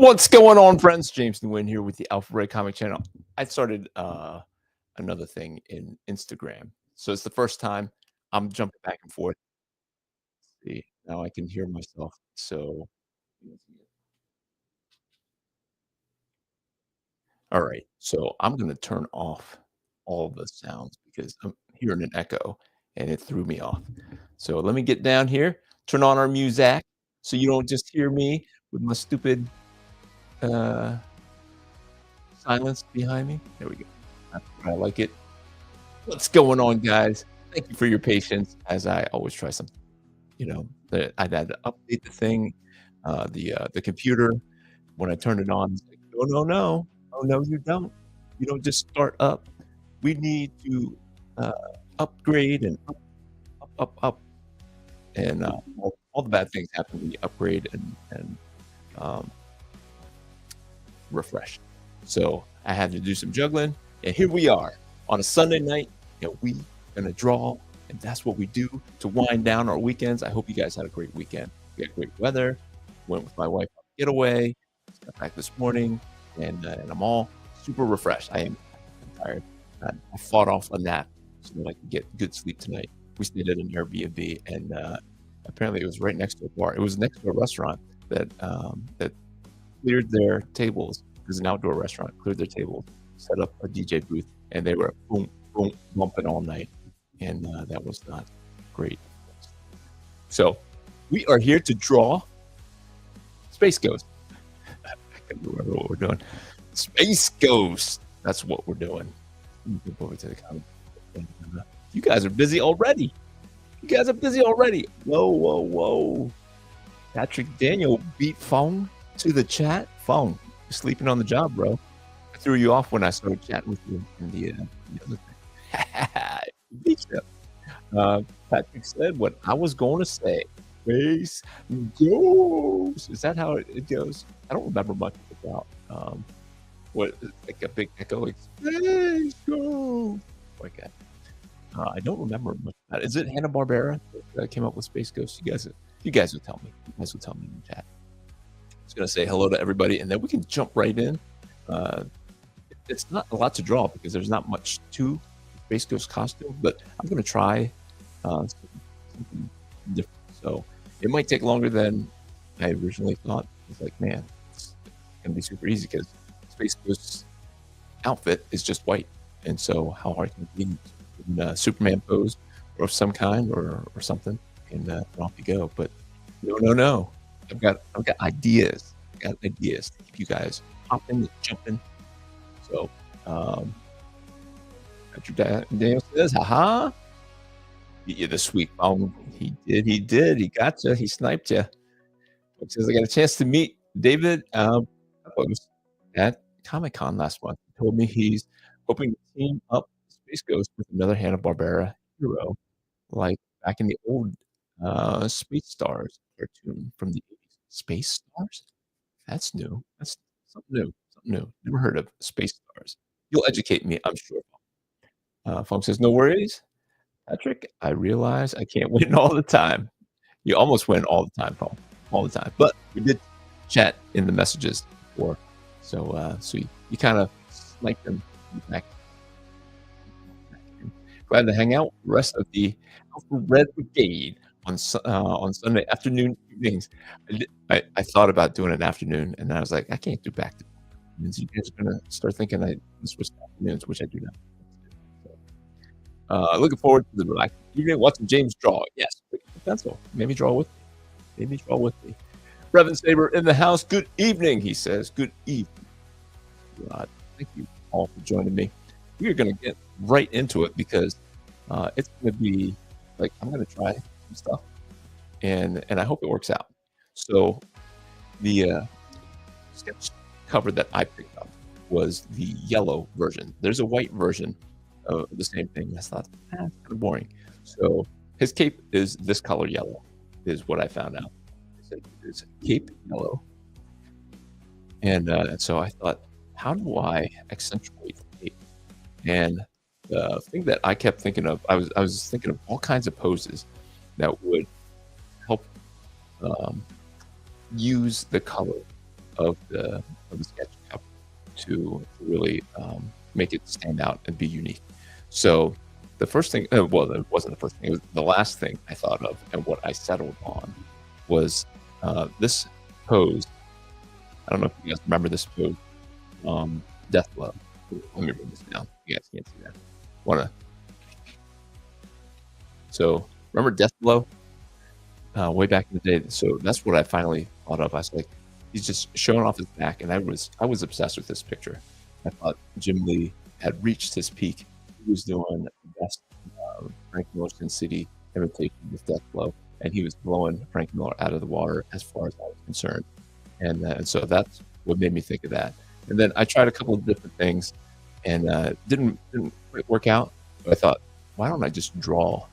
What's going on, friends? James Nguyen here with the Alpha Ray Comic Channel. I started another thing in Instagram, so it's the first time I'm jumping back and forth. See, now I can hear myself. So, all right. So I'm gonna turn off all the sounds because I'm hearing an echo, and it threw me off. So let me get down here, turn on our music, so you don't just hear me with my stupid uh, silence behind me. There we go. I like it. What's going on, guys? Thank you for your patience as I always try something, that I had to update the thing, the computer. When I turned it on, it's like, "No, no, no. Oh, no, you don't. You don't just start up. We need to, uh, upgrade and up," and, all the bad things happen when you upgrade and, um, refresh. So, I had to do some juggling, and here we are on a Sunday night, and we gonna draw, and that's what we do to wind down our weekends. I hope you guys had a great weekend. We had great weather, went with my wife on a getaway, just got back this morning, and I'm all super refreshed. I'm tired. I fought off a nap so that I could get good sleep tonight. We stayed at an Airbnb, and, apparently it was right next to a bar. It was next to a restaurant that cleared their tables. It was an outdoor restaurant, cleared their tables, set up a DJ booth, and they were boom, boom, bumping all night. And that was not great. So we are here to draw Space Ghost. I can't remember what we're doing. Space Ghost. That's what we're doing. Let me go over to the comment. You guys are busy already. You guys are busy already. Whoa, whoa, whoa. Patrick Daniel beat Fong to the chat. Fong, you're sleeping on the job, bro. I threw you off when I started chatting with you in the other thing. Beat you. Patrick said what I was going to say. Space Ghost. Is that how it goes? I don't remember much about what like a big echo like Space Ghost. Like that. I don't remember much about it. Is it Hanna-Barbera that came up with Space Ghost? You guys will tell me. You guys will tell me in the chat. I'm just gonna say hello to everybody, and then we can jump right in. It's not a lot to draw because there's not much to Space Ghost costume, but I'm gonna try something different. So it might take longer than I originally thought. It's like, man, it's gonna be super easy because Space Ghost's outfit is just white, and so how hard can it be in Superman pose or of some kind or something, and off you go. But no, I've got ideas. I got ideas to keep you guys hopping and jumping. So Daniel says, haha. Beat you this week. He did. He got you. He sniped you. He says, I got a chance to meet David at Comic-Con last month. He told me he's hoping to team up Space Ghost with another Hanna-Barbera hero, like back in the old Space Stars cartoon from the 80s. Space Stars? That's new. That's something new. Something new. Never heard of Space Stars. You'll educate me, I'm sure. Funk says, no worries. Patrick, I realize I can't win all the time. You almost win all the time, Paul. All the time. But we did chat in the messages before. So you kind of sniped them back. Glad to hang out with the rest of the Alpha Red Brigade on Sunday afternoon evenings. I thought about doing an afternoon, and I was like, I can't do back to back. You guys are gonna start thinking I switch afternoons, which I do not. Looking forward to the relaxing evening, watching James draw. Yes, pick up the pencil. Maybe draw with me. Reverend Saber in the house. Good evening, he says. Good evening. Thank you all for joining me. We are going to get right into it because it's going to be like I'm going to try some stuff, and I hope it works out. So the sketch cover that I picked up was the yellow version. There's a white version of the same thing. I thought it's kind of boring. So his cape is this color yellow, is what I found out. It's cape yellow, and so I thought, how do I accentuate the cape? And the thing that I kept thinking of, I was thinking of all kinds of poses that would help use the color of the sketch cup to really make it stand out and be unique. So the first thing, well, it wasn't the first thing. It was the last thing I thought of, and what I settled on was this pose. I don't know if you guys remember this pose, death blow. Let me bring this down. You guys can't see that. Wanna So remember death blow way back in the day? So that's what I finally thought of. I was like, he's just showing off his back, and I was obsessed with this picture. I thought Jim Lee had reached his peak. He was doing the best Frank Miller Sin City imitation with death blow, and he was blowing Frank Miller out of the water as far as I was concerned. And so that's what made me think of that. And then I tried a couple of different things, and didn't quite work out. But I thought, why don't I just draw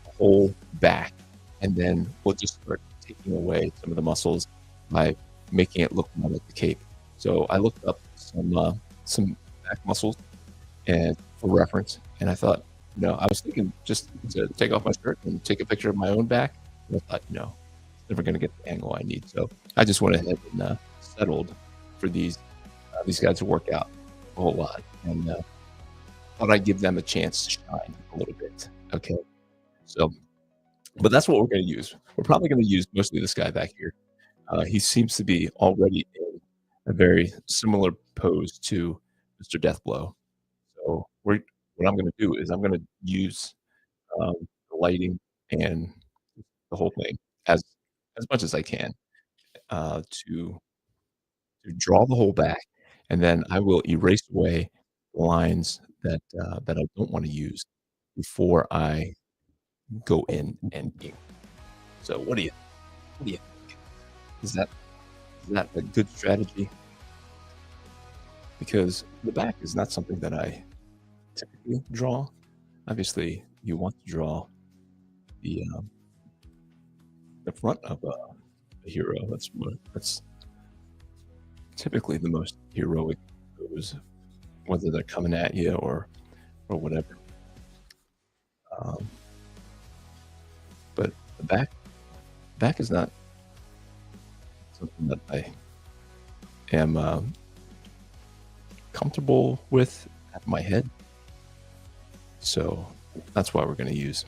a whole back, and then we'll just start taking away some of the muscles by making it look more like the cape. So I looked up some back muscles and for reference, and I thought, I was thinking just to take off my shirt and take a picture of my own back. And I thought, it's never going to get the angle I need. So I just went ahead and settled for these guys to work out a whole lot, and thought I'd give them a chance to shine a little bit. Okay, so but that's what we're going to use. We're probably going to use mostly this guy back here. He seems to be already in a very similar pose to Mr. Deathblow. So what I'm going to do is I'm going to use the lighting and the whole thing as much as I can to draw the whole back, and then I will erase away lines that I don't want to use before I go in and ink. So what do you think? Is that a good strategy? Because the back is not something that I typically draw. Obviously, you want to draw the front of a hero. That's typically the most heroic pose, whether they're coming at you or whatever. Um, but the back is not something that I am comfortable with at my head. So that's why we're just going to use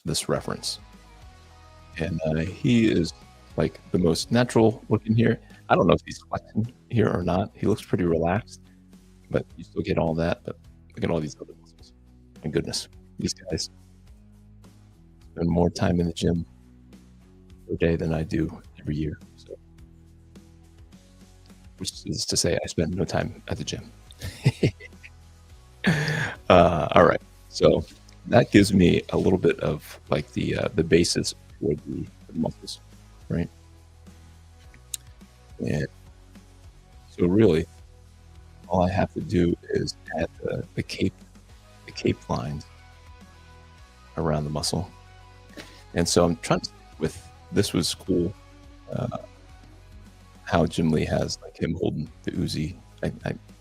this reference. And he is like the most natural looking here. I don't know if he's flexing here or not. He looks pretty relaxed, but you still get all that. But look at all these other muscles. My goodness, these guys spend more time in the gym per day than I do every year. So, which is to say, I spend no time at the gym. All right, so that gives me a little bit of like the basis for the muscles, right? And so really, all I have to do is add the cape lines around the muscle. And so I'm trying to stick with this. Was cool how Jim Lee has like him holding the Uzi. I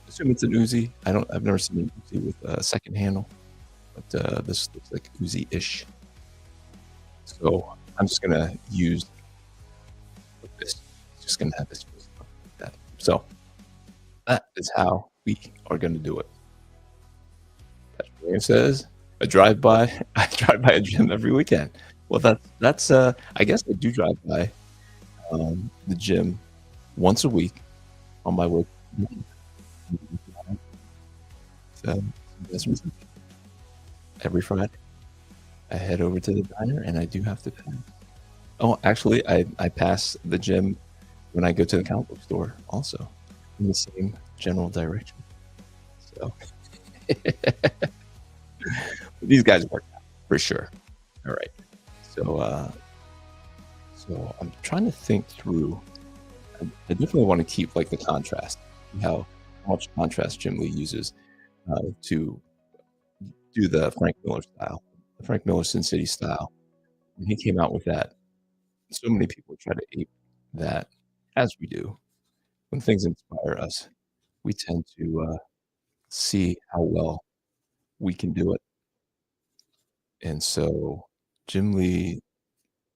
assume it's an Uzi. I've never seen an Uzi with a second handle, but this looks like Uzi-ish. So I'm just gonna use this. Just gonna have this like that. So that is how we are gonna do it. Patrick Williams says, I drive by a gym every weekend. Well, that's I guess I do drive by the gym once a week on my way. So that's reason. Every Friday, I head over to the diner, and I do have to pay. Oh, actually, I pass the gym when I go to the comic book store, also in the same general direction. So these guys work out for sure. All right, so I'm trying to think through. I definitely want to keep like the contrast, how much contrast Jim Lee uses to do the Frank Miller style, the Frank Miller Sin City style. When he came out with that, so many people try to ape that, as we do. When things inspire us, we tend to see how well we can do it. And so Jim Lee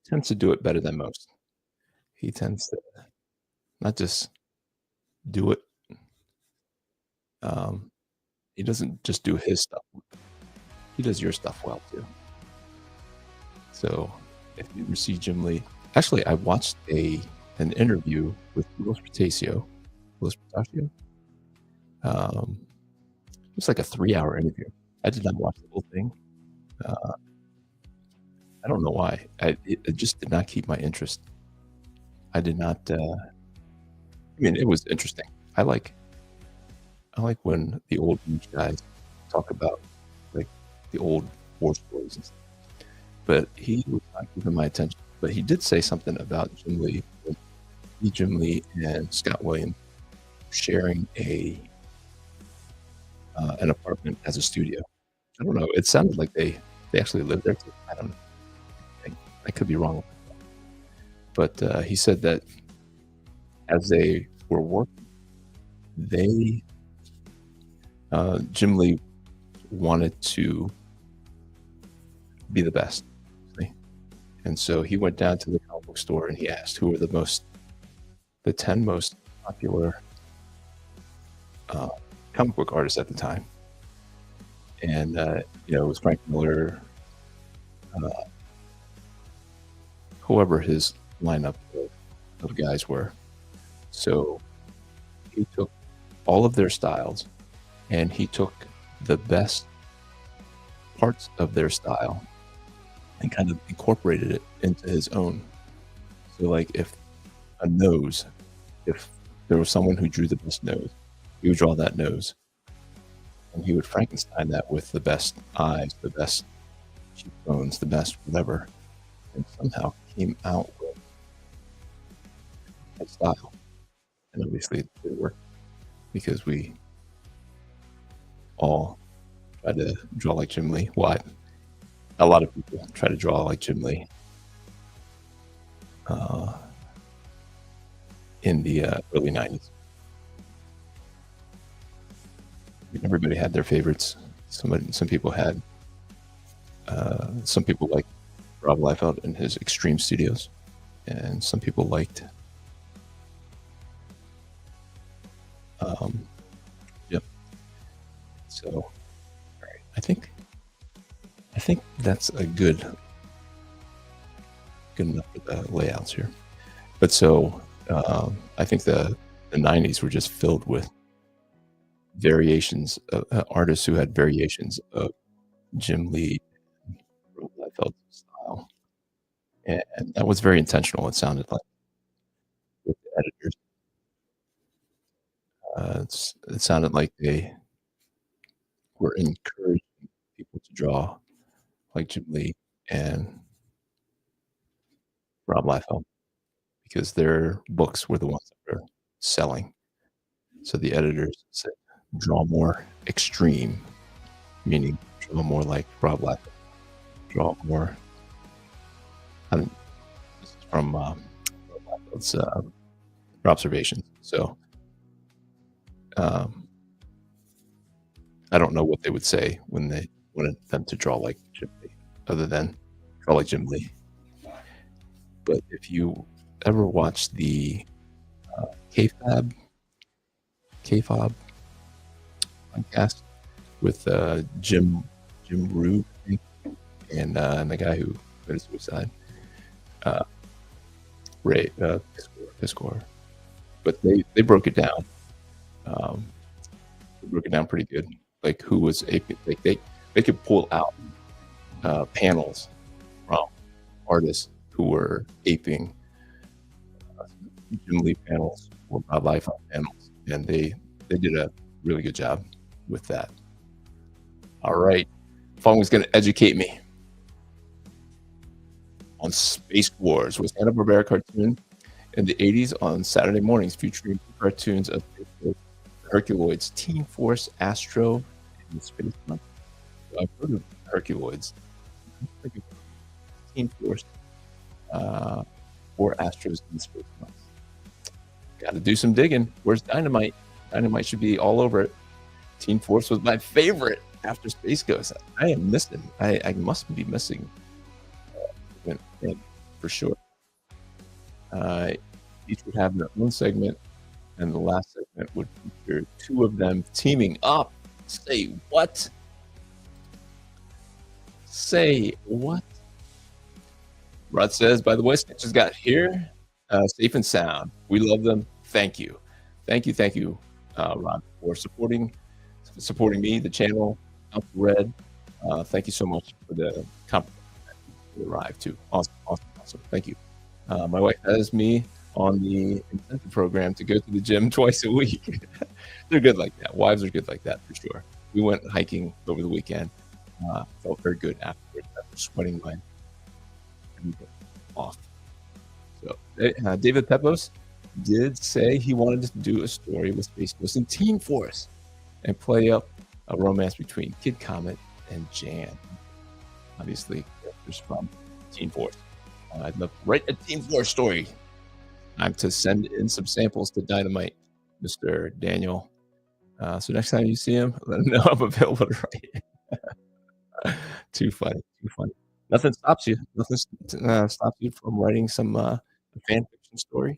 tends to do it better than most. he tends to not just do it. Um, he doesn't just do his stuff. He does your stuff well too. So if you ever see Jim Lee, actually, I watched an interview with Louis Pistachio. It was like a 3-hour interview. I did not watch the whole thing. Uh, I don't know why. It just did not keep my interest. I did not. I mean, it was interesting. I like I like when the old news guys talk about like the old war stories and stuff. But he was not giving my attention. But he did say something about Jim Lee. Jim Lee and Scott Williams sharing an apartment as a studio. I don't know. It sounded like they actually lived there too. I don't know. I could be wrong, but he said that as they were working, they Jim Lee wanted to be the best, see? And so he went down to the comic book store and he asked who were the 10 most popular uh, comic book artists at the time, and it was Frank Miller, uh, whoever his lineup of guys were. So he took all of their styles and he took the best parts of their style and kind of incorporated it into his own. So like if there was someone who drew the best nose, he would draw that nose and he would Frankenstein that with the best eyes, the best cheekbones, the best whatever, and somehow came out with a style. And obviously it did work because we all try to draw like Jim Lee. Well, a lot of people try to draw like Jim Lee in the early 90s. Everybody had their favorites. Some people had, some people liked Rob Liefeld and his Extreme Studios, and some people liked, yep. So, all right, I think that's a good enough for the layouts here. But so I think the 90s were just filled with variations of artists who had variations of Jim Lee and Rob Liefeld's style, and that was very intentional. It sounded like with the editors, it sounded like they were encouraging people to draw like Jim Lee and Rob Liefeld because their books were the ones that were selling. So the editors said, draw more extreme, meaning draw more like Rob Liefeld, draw more. This is from Rob Liefeld's observations. So I don't know what they would say when they wanted them to draw like Jim Lee, other than draw like Jim Lee. But if you ever watch the KFAB podcast with Jim Rue, and the guy who committed suicide, Ray Piscor. But they broke it down. They broke it down pretty good. Like who was like they could pull out panels from artists who were aping Jim Lee panels or Rob Liefeld panels, and they did a really good job with that. All right, Fong was going to educate me on Space Wars, was Hanna-Barbera cartoon in the 80s on Saturday mornings, featuring cartoons of Herculoids, Team Force, Astro, and Space Monkey. So I've heard of Herculoids, Team Force, or Astros and Space Monkeys. Got to do some digging. Where's Dynamite? Dynamite should be all over it. Team Force was my favorite after Space Ghost. I am missing. I must be missing for sure. each would have their own segment, and the last segment would feature two of them teaming up. Say what? Say what? Rod says, by the way, Stitches got here safe and sound. We love them. Thank you. Thank you, Rod, for supporting me, the channel, Up Red. Thank you so much for the compliment that arrived too. Awesome. Thank you. My wife has me on the incentive program to go to the gym twice a week. They're good like that. Wives are good like that for sure. We went hiking over the weekend. Felt very good afterwards after sweating my off. So David Pepos did say he wanted to do a story with Space Ghost and Team Force and play up a romance between Kid Comet and Jan. Obviously, characters from Team Force. I'd love to write a Team Force story. I'm to send in some samples to Dynamite, Mr. Daniel. So next time you see him, let him know I'm available to write. Too funny. Nothing stops you. Nothing stops you from writing some fan fiction story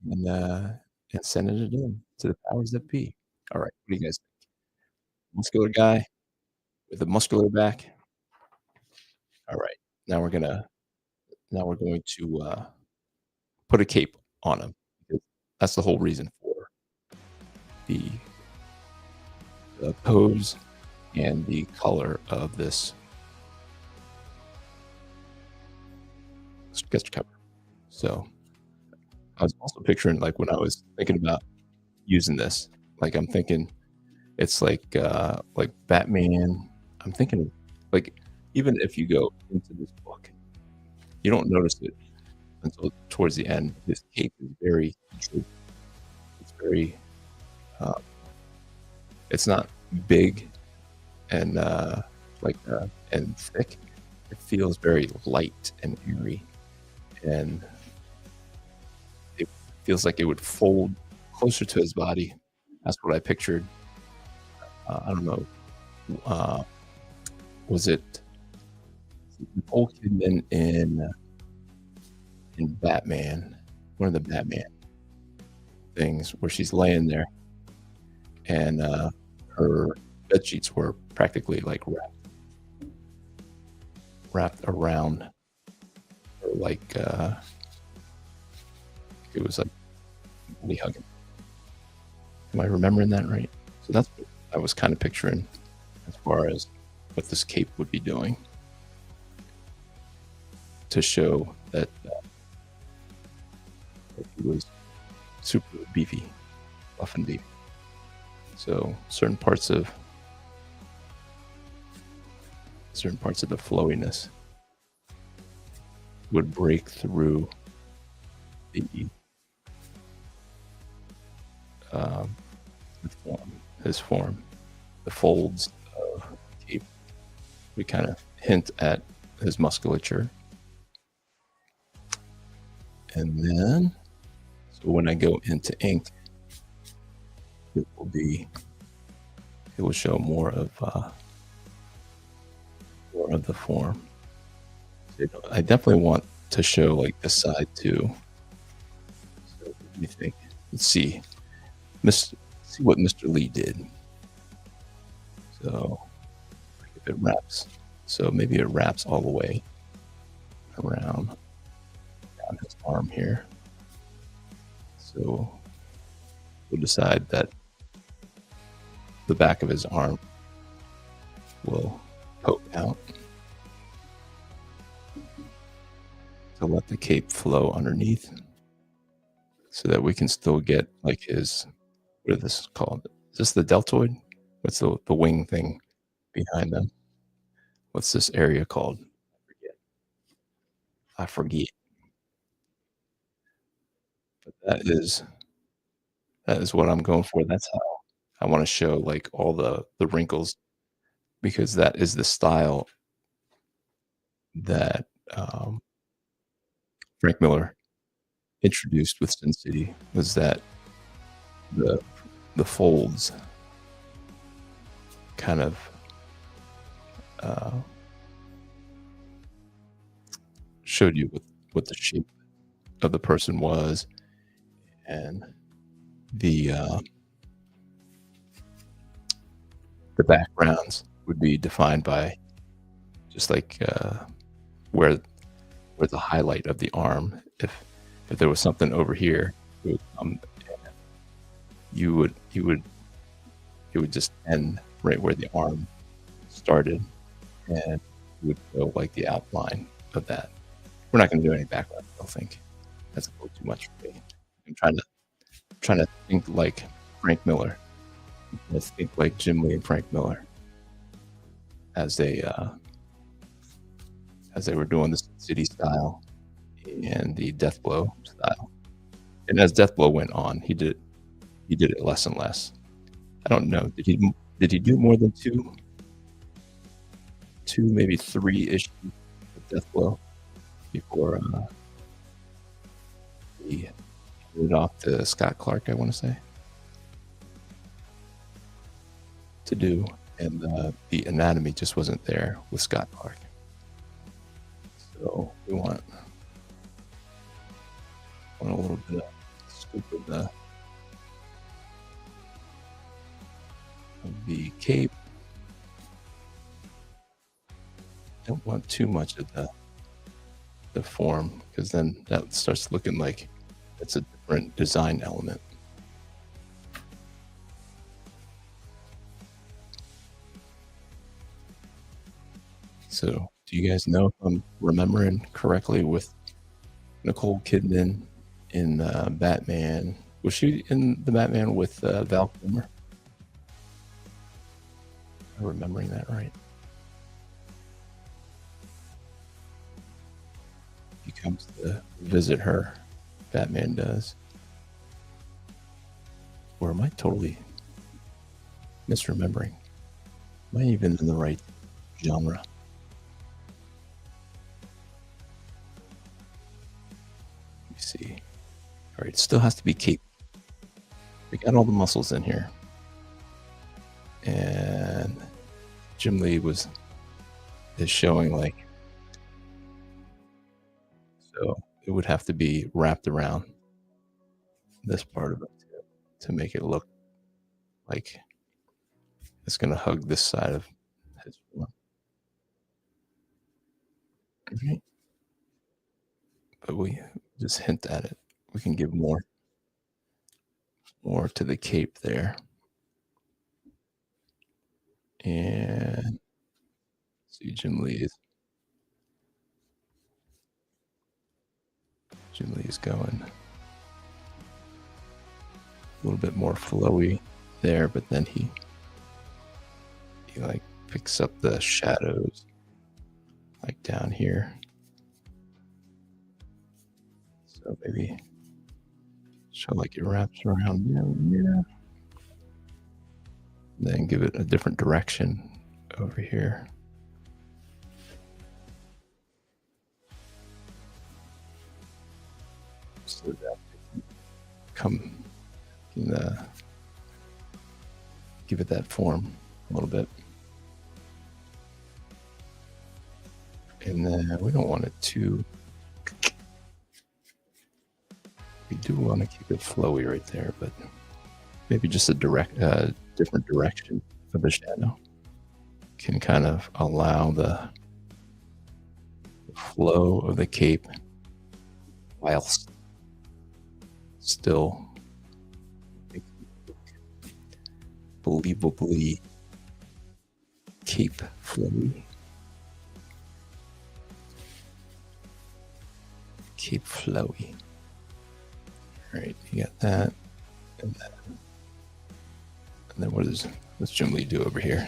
and sending it in to the powers that be. All right, what do you guys think? Muscular guy with a muscular back. All right, now we're going to put a cape on him. That's the whole reason for the pose and the color of this sketch cover. So I was also picturing, like, when I was thinking about using this, like, I'm thinking it's like Batman. I'm thinking of, like, even if you go into this book, you don't notice it until towards the end. This cape is very true. It's very it's not big and and thick. It feels very light and airy, and it feels like it would fold closer to his body. That's what I pictured. I don't know. Was it Nicole Kidman in Batman? One of the Batman things where she's laying there, and her bed sheets were practically like wrapped around her, like it was like body hugging. Am I remembering that right? So that's what I was kind of picturing as far as what this cape would be doing to show that he was super beefy, buff and beefy. So certain parts of the flowiness would break through his form, the folds of the cape. We kind of hint at his musculature. And then, so when I go into ink, it will show more of the form. I definitely want to show like this side too. So what do you think? Let's see. See what Mr. Lee did. So if it wraps, so maybe it wraps all the way around down his arm here. So we'll decide that the back of his arm will poke out to let the cape flow underneath, so that we can still get like his, what is this called? Is this the deltoid? What's the wing thing behind them? What's this area called? I forget. But that is what I'm going for. That's how I want to show like all the wrinkles, because that is the style that Frank Miller introduced with Sin City, was that the folds kind of showed you what the shape of the person was, and the uh, the backgrounds would be defined by just like where where the highlight of the arm. If there was something over here, it would come, you would it would just end right where the arm started, and it would go like the outline of that. We're not going to do any background. I don't think that's a little too much for me. I'm trying to think like Frank Miller. Let's think like Jim Lee and Frank Miller as they were doing the City style and the Death Blow style. And as Death Blow went on, he did it less and less. I don't know. Did he do more than two maybe three issues of Death Blow before he handed it off to Scott Clark? I want to say to do, and the anatomy just wasn't there with Scott Clark. So we want a little bit of stupid of the cape. Don't want too much of the form, because then that starts looking like it's a different design element. So do you guys know if I'm remembering correctly with Nicole Kidman in Batman? Was she in the Batman with Val Kilmer? Am I remembering that right? He comes to visit her. Batman does. Or am I totally misremembering? Am I even in the right genre? Let me see. All right, it still has to be cape. We got all the muscles in here. And Jim Lee is showing like, so it would have to be wrapped around this part of it to make it look like it's going to hug this side of his form. Right? But we just hint at it. We can give more to the cape there. And see, Jim Lee is going a little bit more flowy there, but then he like picks up the shadows like down here. So maybe show like it wraps around down here. Then give it a different direction over here. So that can give it that form a little bit. And then we don't want it too. We do want to keep it flowy right there, but maybe just a different direction of the shadow can kind of allow the flow of the cape whilst still believably cape flowy. Cape flowy. All right, you got that, and then what's Jim Lee do over here?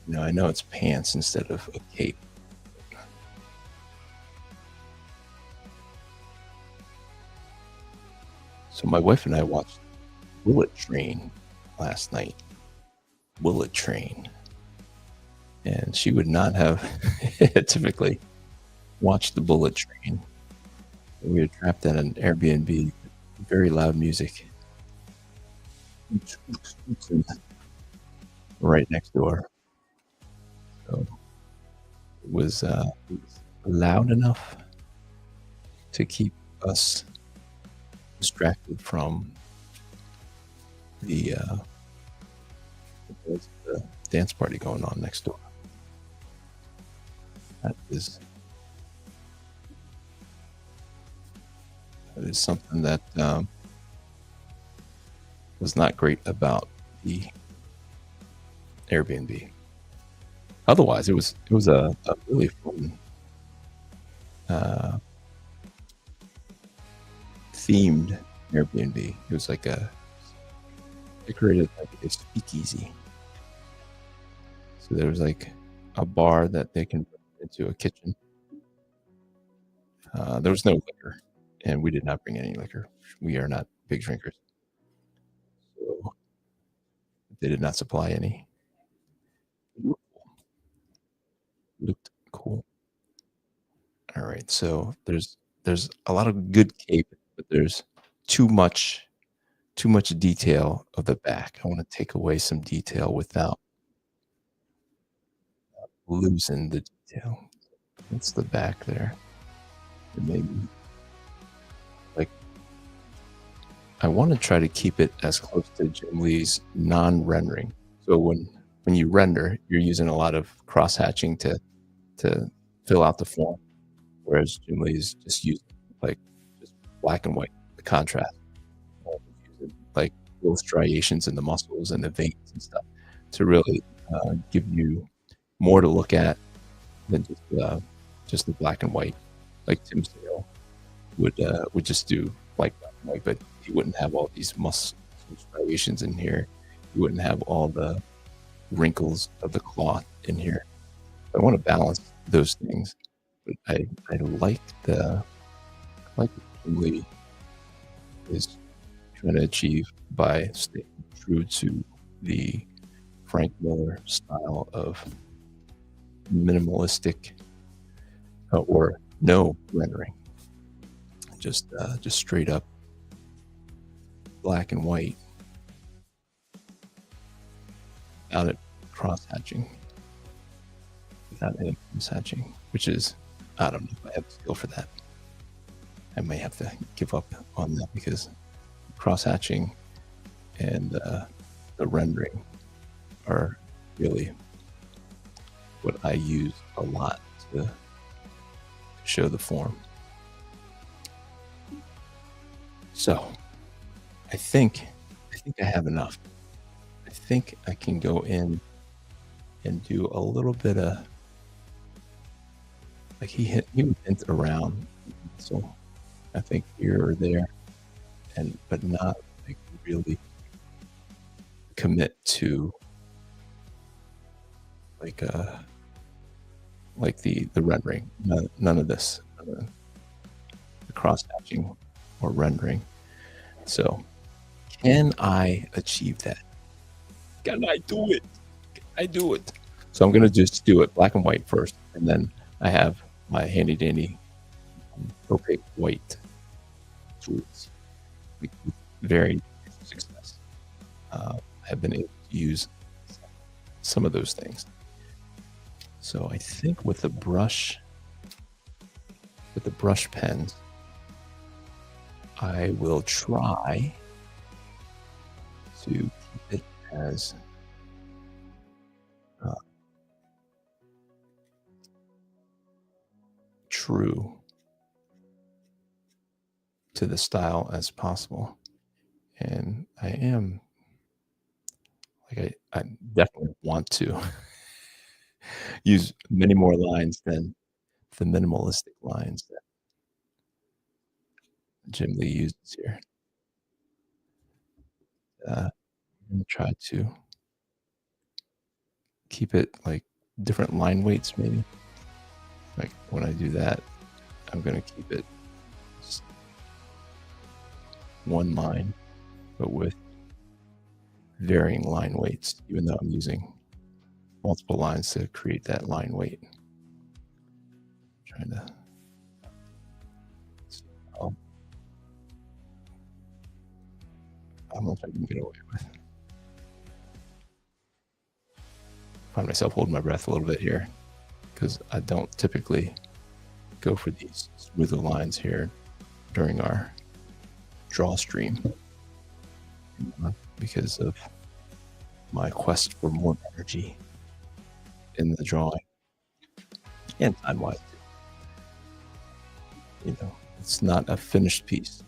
No, I know it's pants instead of a cape. So my wife and I watched Bullet Train last night. Bullet Train. And she would not have typically watched the Bullet Train. We were trapped at an Airbnb, very loud music. Right next door. So it was loud enough to keep us distracted from the the dance party going on next door. That is that is something that was not great about the Airbnb. Otherwise, it was a really fun uh, themed Airbnb. It was like a decorated like a speakeasy. So there was like a bar that they converted into a kitchen. There was no liquor, and we did not bring any liquor. We are not big drinkers, so they did not supply any. Looked cool. All right, so there's a lot of good cape, but there's too much too much detail of the back. I want to take away some detail without losing the detail. That's the back there. And maybe like I want to try to keep it as close to Jim Lee's non-rendering. So when you render, you're using a lot of cross hatching to fill out the form, whereas Jim Lee's just using like just black and white, the contrast, using like little striations in the muscles and the veins and stuff to really give you more to look at than just the black and white. Like Tim Sale would just do like black and white, but he wouldn't have all these muscle striations in here. He wouldn't have all the wrinkles of the cloth in here. I want to balance those things, but I like what Jim Lee is trying to achieve by staying true to the Frank Miller style of minimalistic or no rendering, just straight up black and white without it cross hatching, which is, I don't know if I have the skill for that. I may have to give up on that because cross hatching and the rendering are really what I use a lot to show the form. So I think I have enough. I think I can go in and do a little bit of like he would hint around, so I think here or there, and but not like really commit to like the rendering. None of this, the cross hatching or rendering. So can I achieve that? Can I do it? Can I do it? So I'm gonna just do it black and white first, and then I have my handy dandy opaque white tools with very success. I've been able to use some of those things. So I think with the brush pens, I will try to keep it as true to the style as possible. And I am like I definitely want to use many more lines than the minimalistic lines that Jim Lee uses here. I'm gonna try to keep it like different line weights, maybe. Like when I do that, I'm gonna keep it just one line, but with varying line weights, even though I'm using multiple lines to create that line weight. Trying to see how much I can get away with. Find myself holding my breath a little bit here because I don't typically go for these smoother lines here during our draw stream because of my quest for more energy in the drawing and time-wise. It's not a finished piece,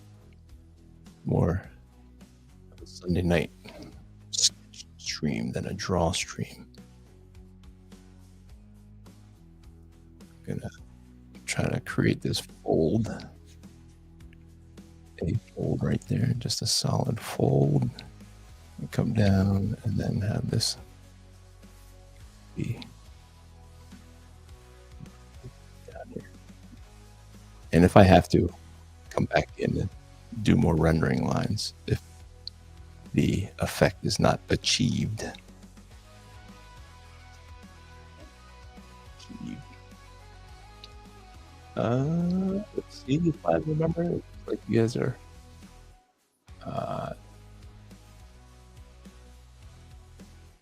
more of a Sunday night sketch stream than a draw stream. I'm gonna try to create this fold, a fold right there, just a solid fold, and come down and then have this be down here. And if I have to, come back in and do more rendering lines if the effect is not achieved. Let's see if I remember. It looks like you guys are.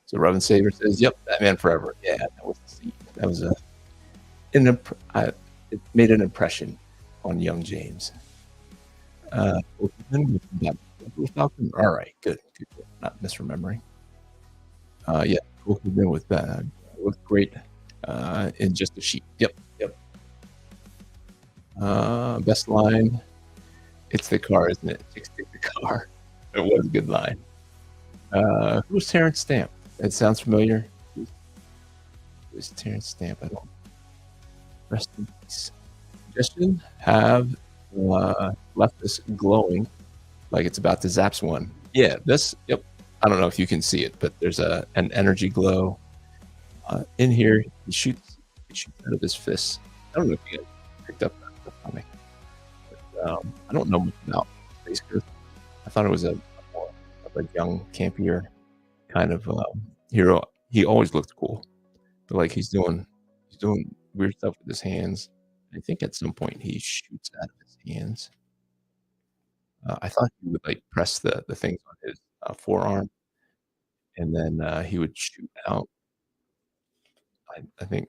So Robin Saber says, "Yep, Batman Forever." Yeah, that was the scene. That was it made an impression on young James. Falcon. All right, good. Not misremembering. Yeah, Coulson with Batman looked great in just a sheet. Yep. Best line. It's the car, isn't it? It's the car. It was a good line. Who's Terrence Stamp? It sounds familiar. Who's Terrence Stamp? I don't. Rest in peace. Suggestion: have left this glowing like it's about to zap one. Yeah, this. Yep. I don't know if you can see it, but there's an energy glow in here. He shoots out of his fists. I don't know if you guys picked up that comic. But, I don't know much about Space Ghost. I thought it was a more of a young, campier kind of hero. He always looked cool, but like he's doing weird stuff with his hands. I think at some point he shoots out of his hands. I thought he would like press the things on his forearm, and then he would shoot out. I think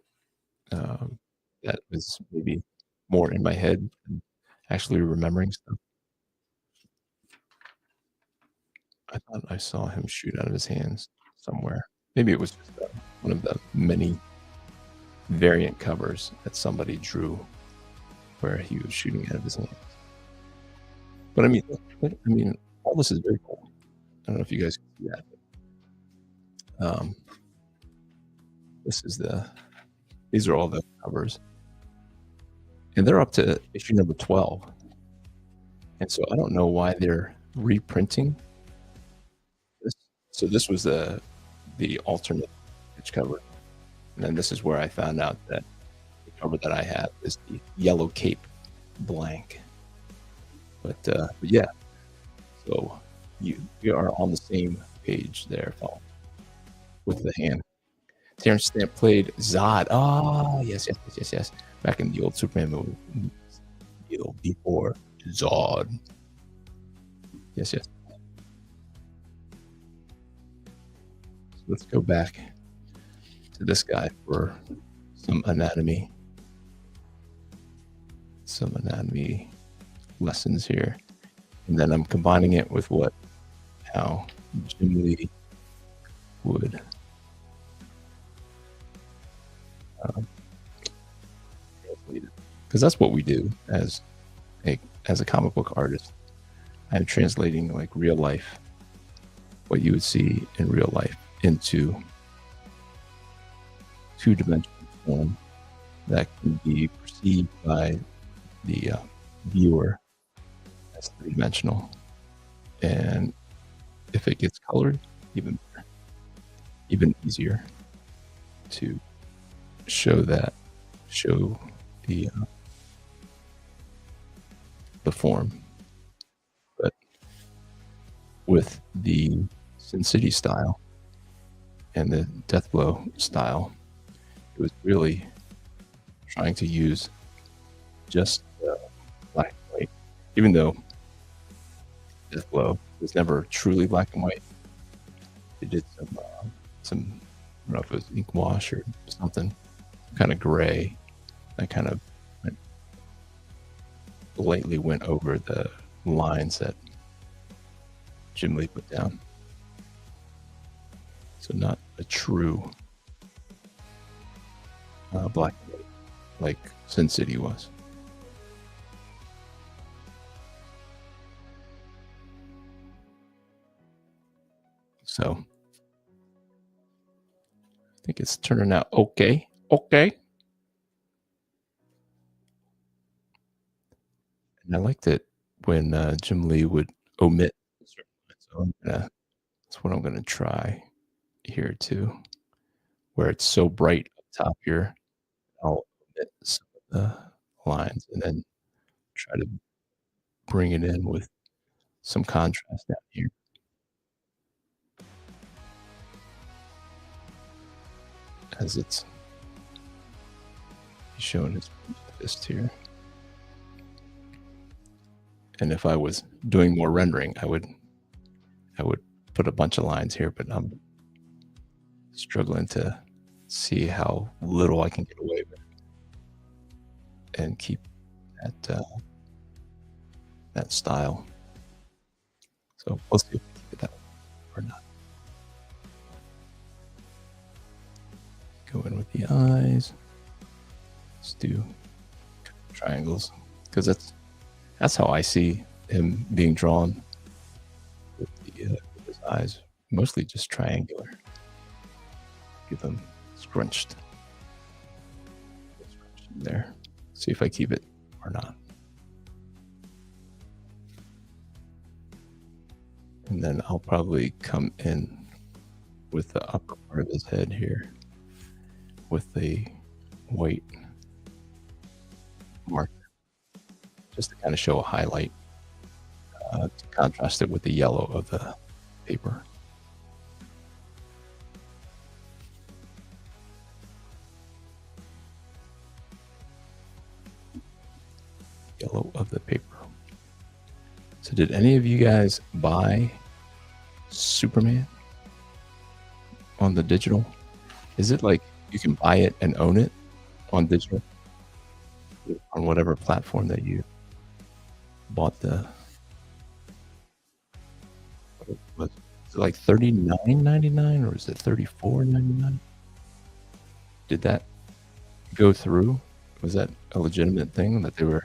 that was maybe more in my head than actually remembering stuff. I thought I saw him shoot out of his hands somewhere. Maybe it was just one of the many variant covers that somebody drew where he was shooting out of his hands. But I mean, all this is very cool. I don't know if you guys can see that. These are all the covers, and they're up to issue number 12. And so I don't know why they're reprinting this. So this was the alternate pitch cover, and then this is where I found out that the cover that I have is the Yellow Cape blank. But yeah, so we are on the same page there, Phil, with the hand. Terrence Stamp played Zod. Oh, yes. Back in the old Superman movie, before Zod. Yes. So let's go back to this guy for some anatomy lessons here, and then I'm combining it with how Jim Lee would translate it, because that's what we do as a comic book artist. I'm translating like real life, what you would see in real life, into two-dimensional form that can be perceived by the viewer as three-dimensional. And if it gets colored, even better, even easier to show the form. But with the Sin City style and the Deathblow style, it was really trying to use just black and white, even though Deathblow was never truly black and white. They did some I don't know if it was ink wash or something, kind of gray, that kind of blatantly went over the lines that Jim Lee put down. So not a true black and white like Sin City was. So I think it's turning out okay. Okay. And I liked it when Jim Lee would omit certain lines. So that's what I'm gonna try here too, where it's so bright up top here. I'll omit some of the lines and then try to bring it in with some contrast down here as it's showing his fist here. And if I was doing more rendering, I would put a bunch of lines here, but I'm struggling to see how little I can get away with and keep that style. So we'll see if we keep it that way or not. Go in with the eyes. Let's do triangles because that's how I see him being drawn with his eyes, mostly just triangular. Give them scrunched there. See if I keep it or not. And then I'll probably come in with the upper part of his head here with the white marker, just to kind of show a highlight to contrast it with the yellow of the paper. Yellow of the paper. So did any of you guys buy Superman on the digital? Is it like you can buy it and own it on digital on whatever platform that you bought was it like $39.99 or is it $34.99? Did that go through? Was that a legitimate thing that they were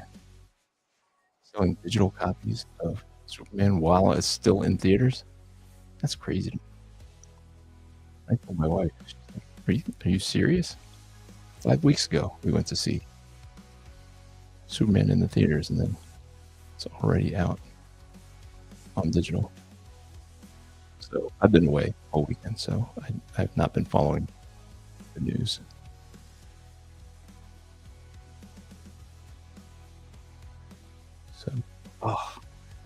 selling digital copies of Superman while it's still in theaters? That's crazy. I told my wife, she's like, are you serious? 5 weeks ago, we went to see Superman in the theaters, and then it's already out on digital. So I've been away all weekend, so I've not been following the news. So, I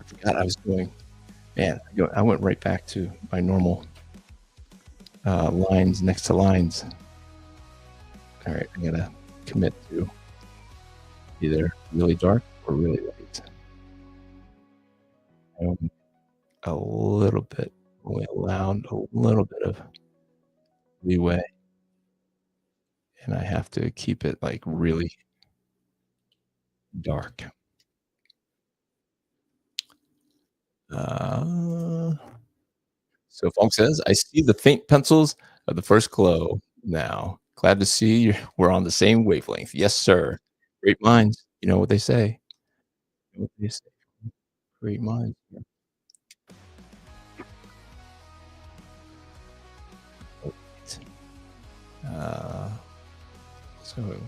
forgot I was going. Man, I went right back to my normal lines next to lines. All right, I gotta commit to either really dark or really light. A little bit, only allowed a little bit of leeway, and I have to keep it like really dark. So Funk says, I see the faint pencils of the first glow now. Glad to see we're on the same wavelength. Yes, sir. Great minds. You know what they say. You know what they say. Great minds. So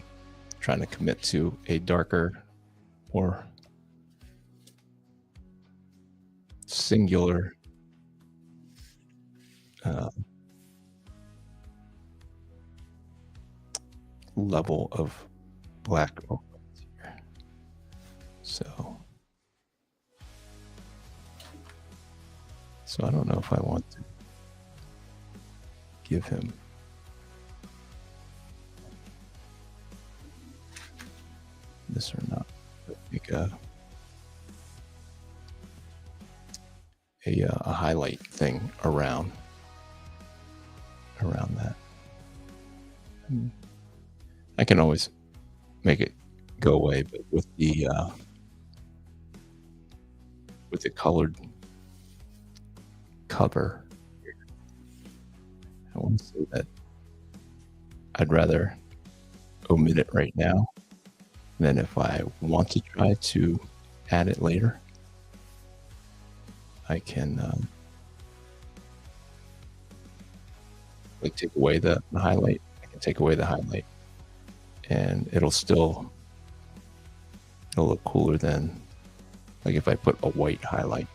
trying to commit to a darker, more singular level of black or white here. So I don't know if I want to give him this or not. I think a highlight thing around that. I can always make it go away, but with the colored cover. I want to say that I'd rather omit it right now than if I want to try to add it later. I can like take away the highlight. I can take away the highlight, and it'll look cooler than like if I put a white highlight.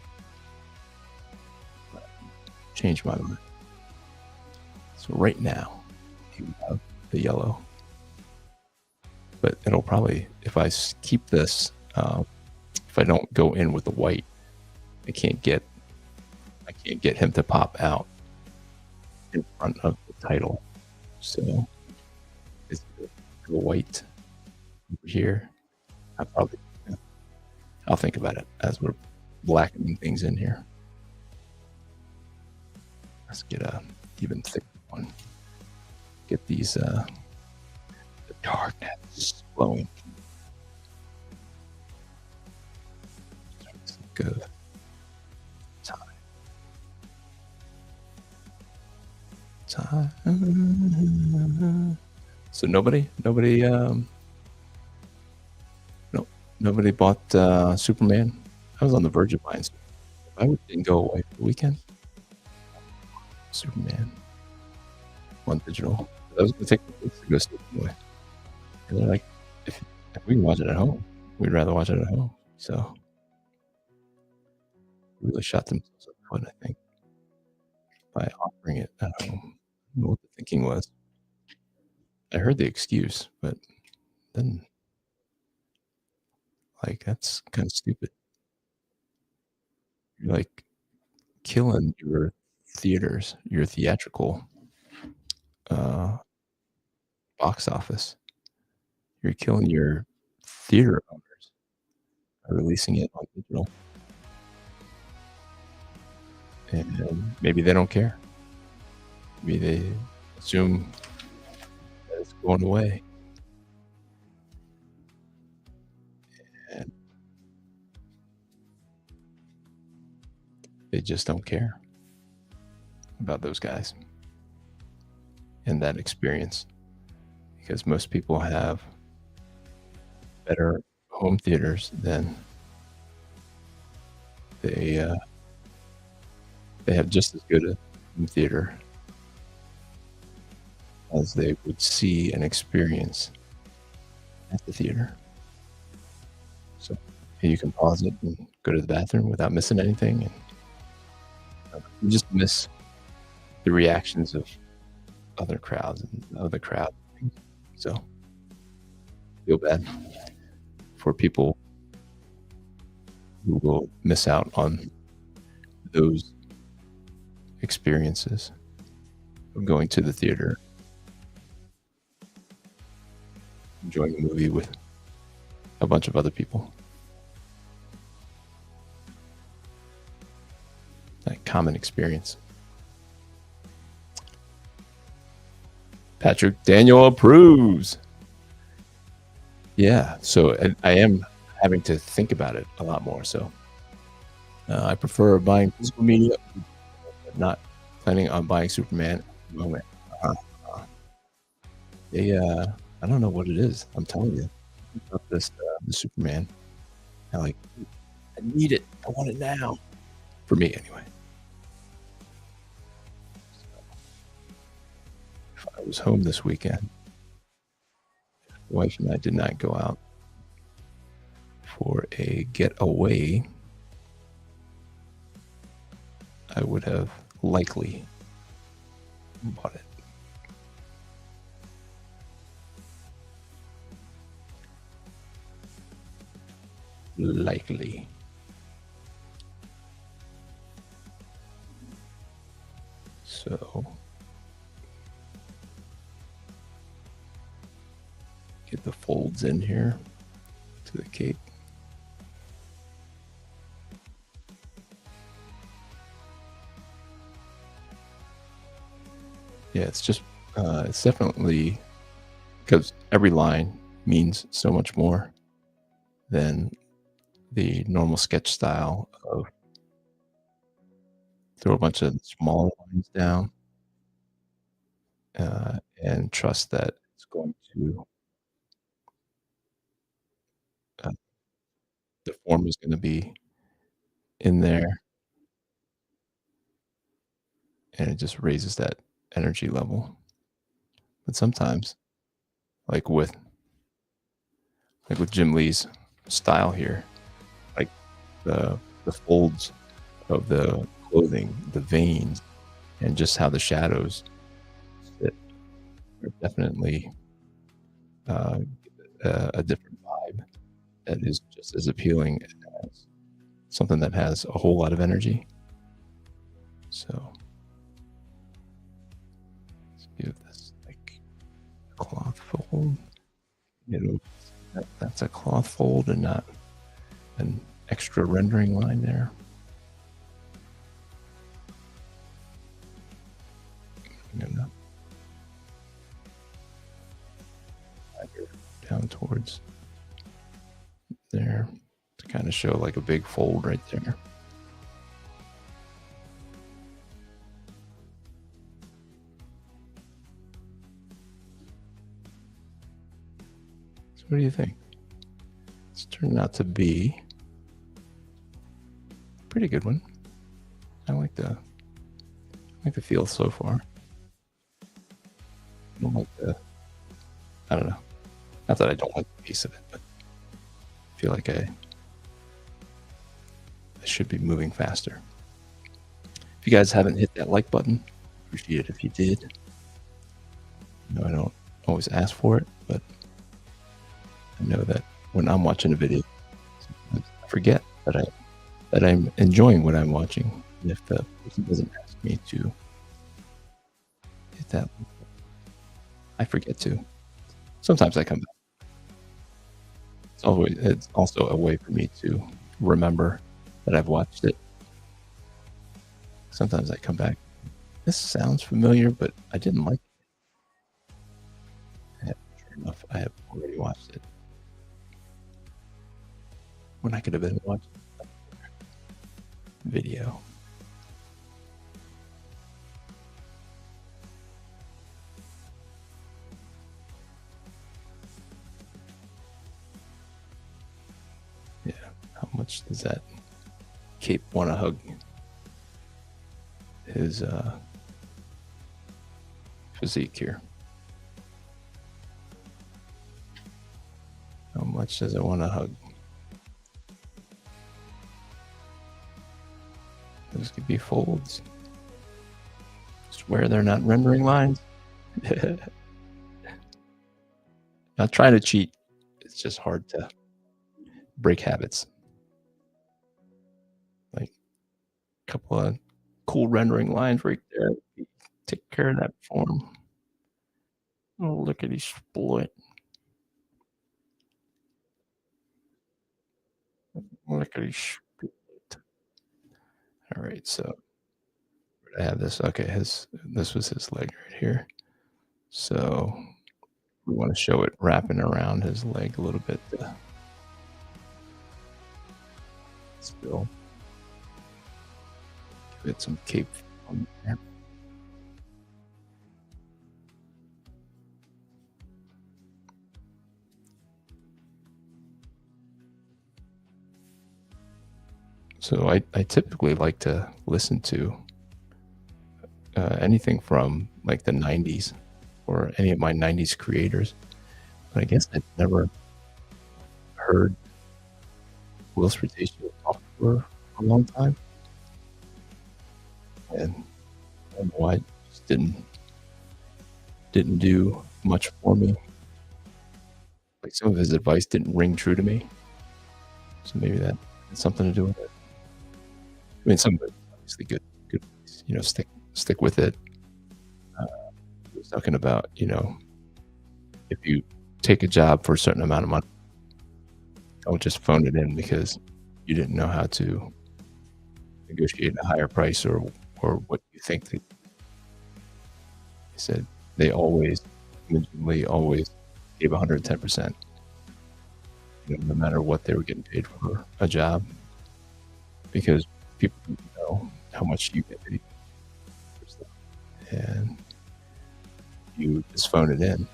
Change my mind. So right now, you have the yellow, but it'll probably, if I keep this, if I don't go in with the white, I can't get him to pop out in front of the title. So it's the white over here. I'll think about it as we're blackening things in here. Let's get a even thicker one. Get these the darkness flowing. Good time. So nobody nobody bought Superman. I was on the verge of buying Superman. If I didn't go away for the weekend, Superman on digital. I was gonna take the kids to go see it anyway. And they're like, if we can watch it at home, we'd rather watch it at home. So really shot themselves up the foot, I think, by offering it at home. I don't know what the thinking was. I heard the excuse, but then like that's kind of stupid. You're like killing your theaters, your theatrical box office. You're killing your theater owners by releasing it on digital. And maybe they don't care. Maybe they assume that it's going away. And they just don't care about those guys and that experience, because most people have better home theaters than they have just as good a home theater as they would see and experience at the theater. So you can pause it and go to the bathroom without missing anything, and you just miss the reactions of other crowds and other crowd. So feel bad for people who will miss out on those experiences of going to the theater, enjoying a movie with a bunch of other people. That common experience. Patrick Daniel approves. Yeah, so I am having to think about it a lot more. So I prefer buying physical media, but not planning on buying Superman at the moment. I don't know what it is. I'm telling you about this the Superman. I need it. I want it now. For me, anyway. If I was home this weekend, my wife and I did not go out for a getaway, I would have likely bought it. Likely. So get the folds in here to the cape. Yeah, it's just it's definitely, because every line means so much more than the normal sketch style of throw a bunch of smaller lines down, and trust that it's going to, uh, the form is gonna be in there, and it just raises that energy level. But sometimes, like with Jim Lee's style here, like the folds of the clothing, the veins, and just how the shadows sit are definitely, uh, a different vibe that is just as appealing as something that has a whole lot of energy. So let's give this like a cloth fold. You know, that's a cloth fold and not an extra rendering line there. I'm gonna slide her down towards there to kind of show like a big fold right there. So what do you think? It's turned out to be a pretty good one. I like the feel so far. I don't like the I don't know. Not that I don't like the pace of it, but I feel like I should be moving faster. If you guys haven't hit that like button, appreciate it if you did. I don't always ask for it, but I know that when I'm watching a video, sometimes I forget that I'm enjoying what I'm watching. And if the person doesn't ask me to hit that, I forget to. Sometimes I come back. It's also a way for me to remember that I've watched it. Sometimes I come back. This sounds familiar, but I didn't like it. And sure enough, I have already watched it when I could have been watching video. Yeah, how much does that cape want to hug his physique here? How much does it want to hug? Those could be folds. Swear they're not rendering lines. Not trying to cheat. It's just hard to break habits. Like a couple of cool rendering lines right there. Take care of that form. Oh, look at his split. Look at his split. All right, so I have this. Okay, this was his leg right here. So we want to show it wrapping around his leg a little bit. Still give it some cape on there. So I typically like to listen to anything from like the 90s or any of my 90s creators. But I guess I've never heard Will Spritaccio talk for a long time. And I don't know why it just didn't do much for me. Like some of his advice didn't ring true to me. So maybe that had something to do with it. I mean, some of it's obviously good, stick with it. He was talking about, if you take a job for a certain amount of money, don't just phone it in because you didn't know how to negotiate a higher price or what you think. He said they always gave 110%, no matter what they were getting paid for a job, because people didn't know how much you get paid. and you just phone it in,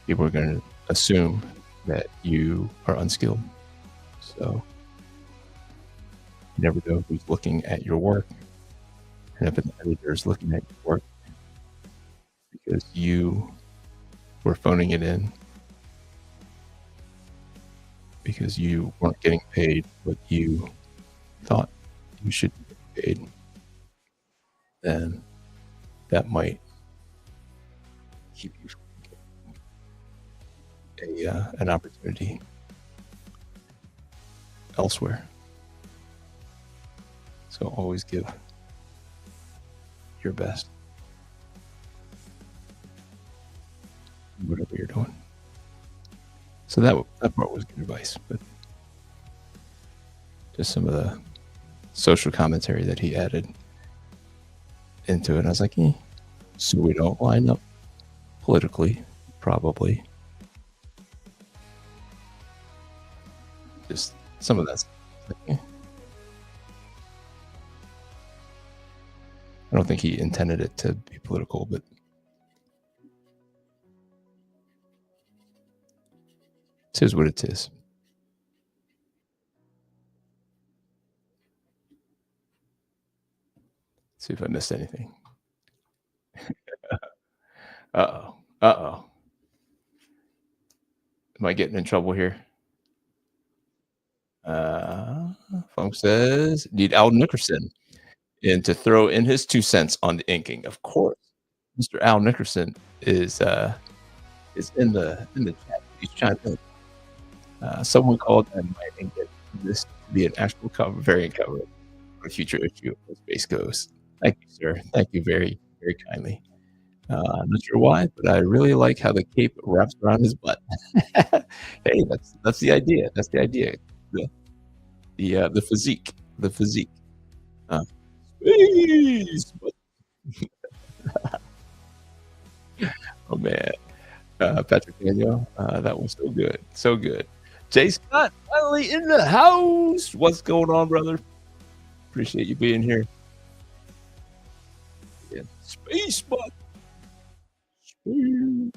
people are going to assume that you are unskilled. So you never know who's looking at your work. And if an editor is looking at your work because you were phoning it in, because you weren't getting paid what you thought you should be paid, then that might keep you from an opportunity elsewhere. So always give your best, whatever you're doing. So that part was good advice, but just some of the social commentary that he added into it, and I was like, so we don't line up politically, probably. Just some of that. Like, I don't think he intended it to be political, but it is what it is. Let's see if I missed anything. Uh-oh. Uh-oh. Am I getting in trouble here? Uh, Funk says, need Al Nickerson and to throw in his 2 cents on the inking. Of course, Mr. Al Nickerson is in the chat. He's chimed in. Someone called and might ink it this to be an actual cover, variant cover for a future issue of Space Ghost. Thank you, sir. Thank you very, very kindly. I'm not sure why, but I really like how the cape wraps around his butt. Hey, that's the idea. That's the idea. The physique, the physique. Uh, Space. Oh man, Patrick Daniel, that was so good, so good. Jay Scott finally in the house. What's going on, brother? Appreciate you being here. Yeah. Space butt. Space.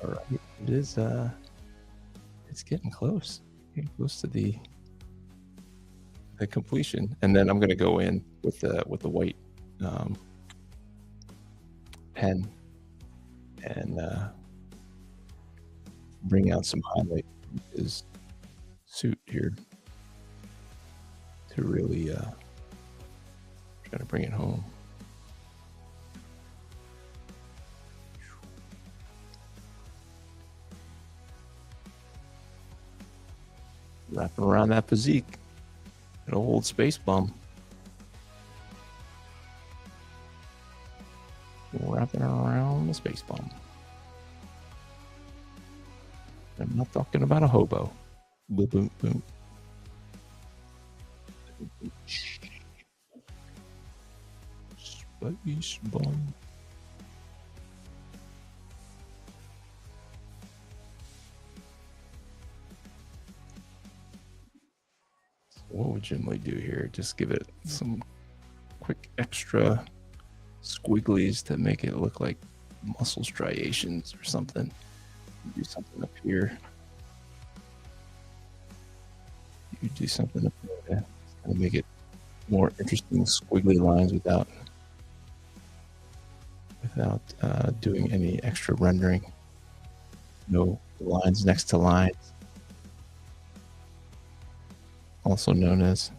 All right, it is. It's getting close. Getting close to the completion, and then I'm gonna go in with the white pen and bring out some highlight from his suit here to really try to bring it home. Wrapping around that physique, an old space bum. Wrapping around the space bum. I'm not talking about a hobo. Boom, boom, boom. Space bum. So what would Jim Lee do here? Just give it some quick extra squigglies to make it look like muscle striations or something. Do something up here. You do something up there to kind of make it more interesting squiggly lines without doing any extra rendering. No lines next to lines, also known as.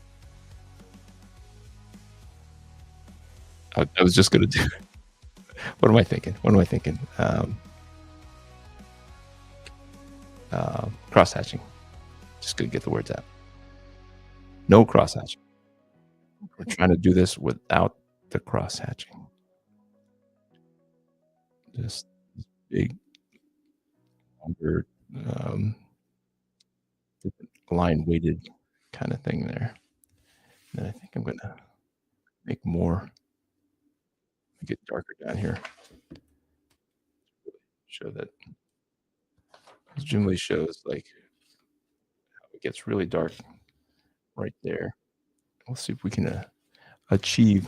I was just gonna do. What am I thinking? What am I thinking? Cross hatching. Just gonna get the words out. No cross hatching. We're trying to do this without the cross hatching. Just big, longer, line weighted kind of thing there. And I think I'm gonna make more. Get darker down here. Show that. Jim Lee shows like how it gets really dark right there. We'll see if we can achieve,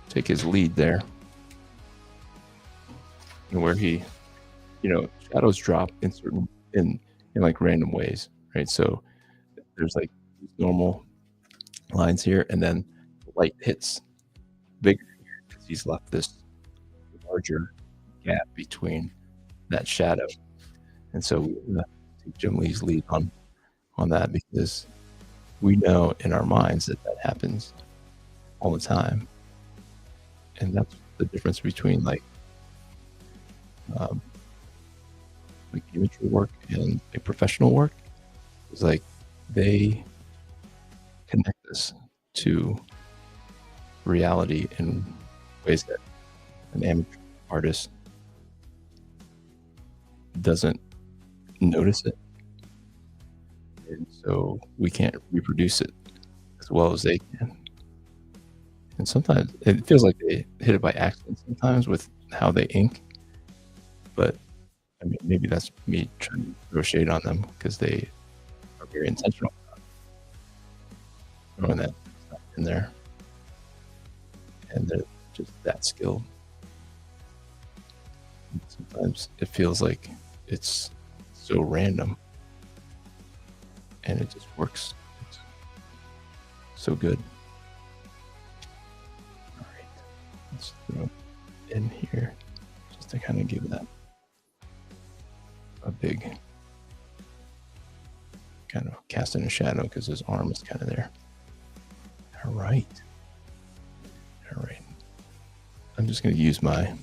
take his lead there, and where he, shadows drop in like random ways, right? So there's like these normal lines here, and then the light hits bigger here because he's left this larger gap between that shadow. And so we take Jim Lee's lead on that, because we know in our minds that happens all the time. And that's the difference between um, like imagery work and like professional work. Is like they connect us to reality in ways that an amateur artist doesn't notice it, and so we can't reproduce it as well as they can. And sometimes it feels like they hit it by accident sometimes with how they ink, but I mean, maybe that's me trying to throw shade on them because they are very intentional about throwing that stuff in there, and they're just that skilled. Sometimes it feels like it's so random, and it just works so good. All right, let's throw it in here just to kind of give that a big kind of cast in a shadow because his arm is kind of there. All right. I'm just going to use the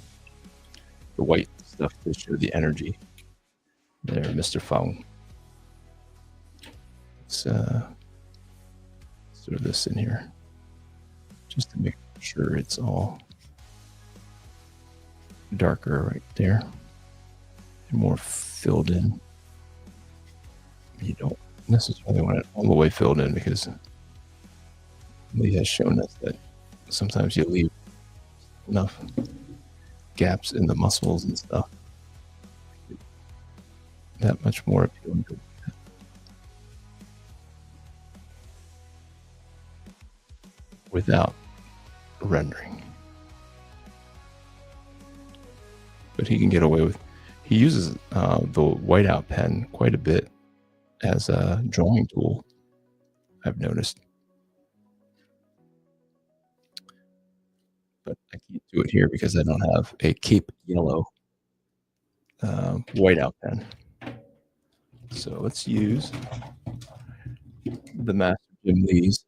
white stuff to show the energy there, Mr. Fong. Let's throw this in here just to make sure it's all darker right there and more filled in. You don't necessarily want it all the way filled in because Lee has shown us that sometimes you leave enough gaps in the muscles and stuff. That much more appealing to without rendering. But he can get away with, he uses the whiteout pen quite a bit as a drawing tool, I've noticed. But I can't do it here because I don't have a Cape Yellow whiteout pen. So let's use the Master Jim Lee's,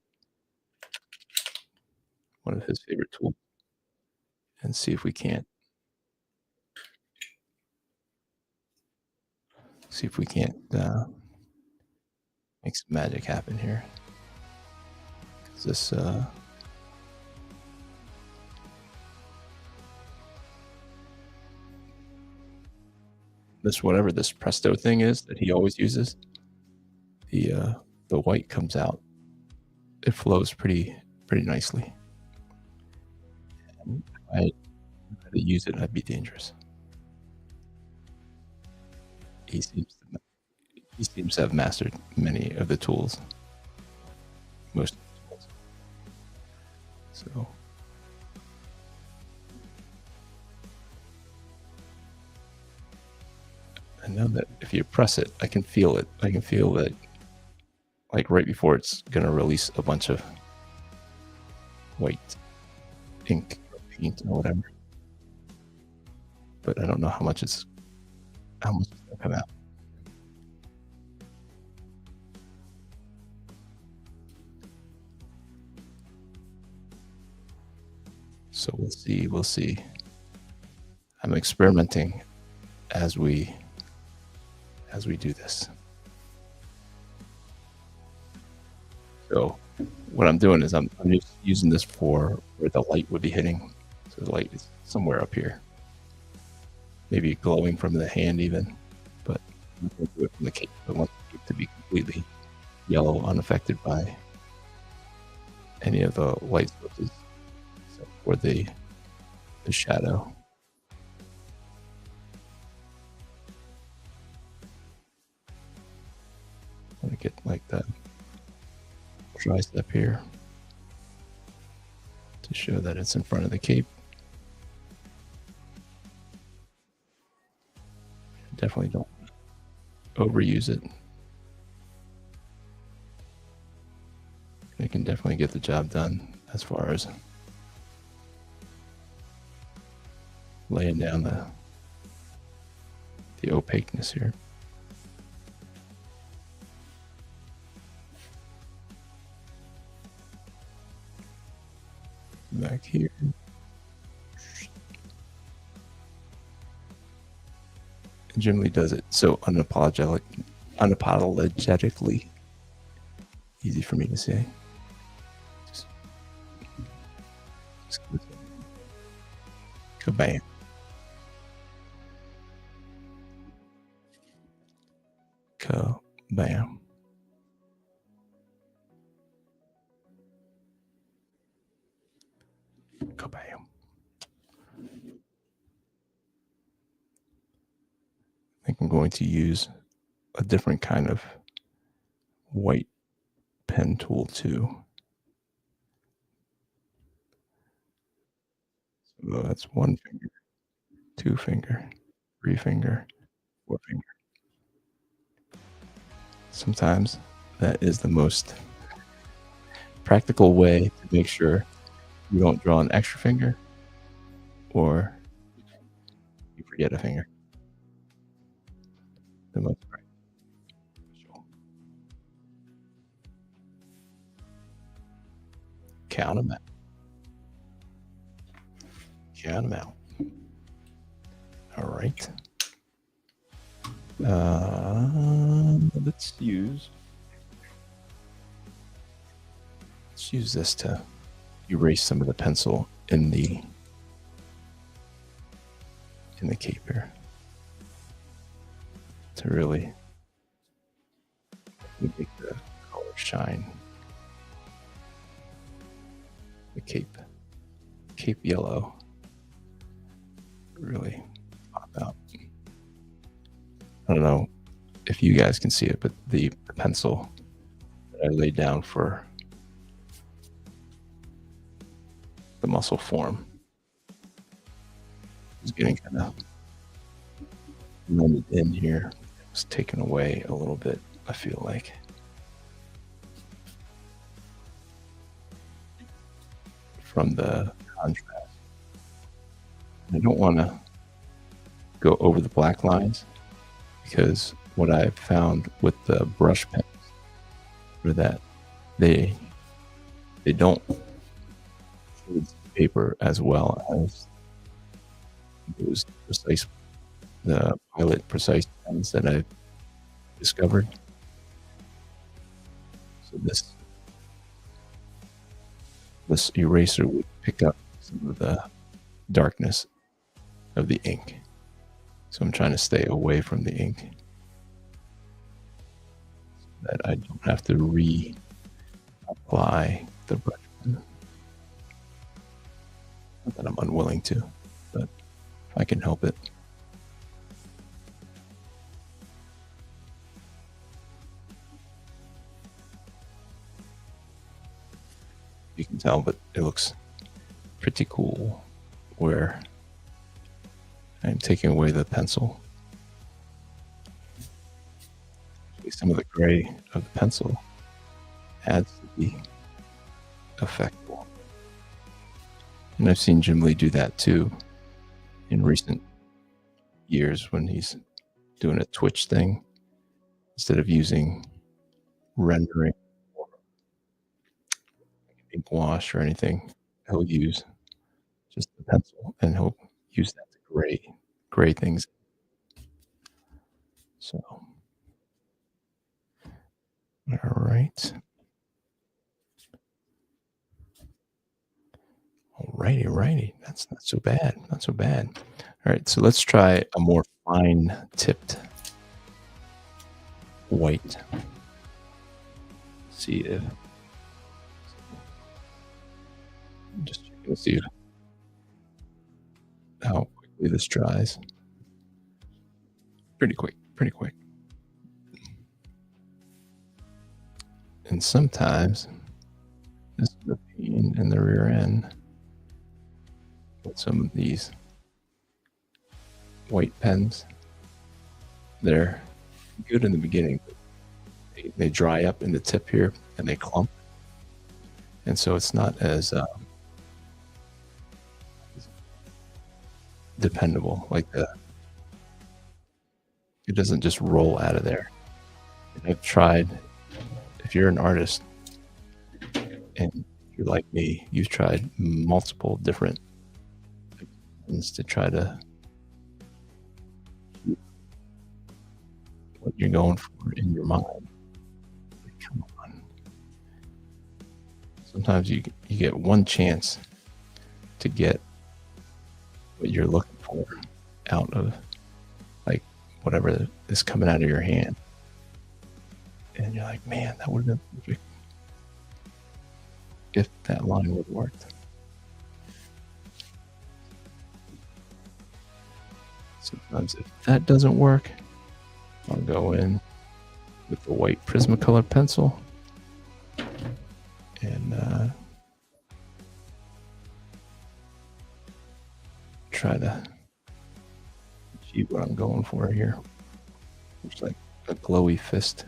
one of his favorite tools, and see if we can't make some magic happen here. This whatever this Presto thing is that he always uses, the white comes out. It flows pretty nicely. And if I had to use it, I'd be dangerous. He seems to have mastered many of the tools, most of the tools. So I know that if you press it, I can feel it. I can feel that, like right before it's going to release a bunch of white ink or paint or whatever. But I don't know how much it's going to come out. So we'll see. I'm experimenting as we do this. So what I'm doing is I'm just using this for where the light would be hitting. So the light is somewhere up here, maybe glowing from the hand even, but I'm going to do it from the cape. I want the cape to be completely yellow, unaffected by any of the light sources, except for the shadow. I want to get like that tricep here to show that it's in front of the cape. Definitely don't overuse it. It can definitely get the job done as far as laying down the opaqueness here. Back here. Jim Lee does it so unapologetically easy for me to say. Just kabam. Kabam. Kabam. I think I'm going to use a different kind of white pen tool too. So that's 1 finger, 2 finger, 3 finger, 4 finger. Sometimes that is the most practical way to make sure you don't draw an extra finger or you forget a finger. The most practical. Count them out. Count them out. All right. Let's use this to erase some of the pencil in the cape here to really make the color shine. The cape yellow really pop out. I don't know if you guys can see it, but the pencil that I laid down for the muscle form is getting kind of blended in here. It was taken away a little bit, I feel like. From the contrast. I don't want to go over the black lines because what I've found with the brush pens are that they don't shade paper as well as those the Pilot precise pens that I've discovered. So this eraser would pick up some of the darkness of the ink. So I'm trying to stay away from the ink so that I don't have to reapply the brush pen. Not that I'm unwilling to, but if I can help it. You can tell, but it looks pretty cool where I'm taking away the pencil. Some of the gray of the pencil adds to the effect. And I've seen Jim Lee do that too in recent years when he's doing a Twitch thing. Instead of using rendering or ink wash or anything, he'll use just the pencil and he'll use that to gray things. So, all right. Alrighty. That's not so bad. Not so bad. All right, so let's try a more fine-tipped white. See if I'm just checking to see how quickly this dries. Pretty quick. And sometimes this is the pain in the rear end with some of these white pens. They're good in the beginning, but they dry up in the tip here and they clump. And so it's not as dependable. Like it doesn't just roll out of there. And I've tried, if you're an artist and you're like me, you've tried multiple different things to try to keep what you're going for in your mind. Like, come on. Sometimes you get one chance to get what you're looking for out of like whatever is coming out of your hand. And you're like, man, that would have been perfect if that line would have worked. Sometimes if that doesn't work, I'll go in with the white Prismacolor pencil and try to achieve what I'm going for here. Looks like a glowy fist.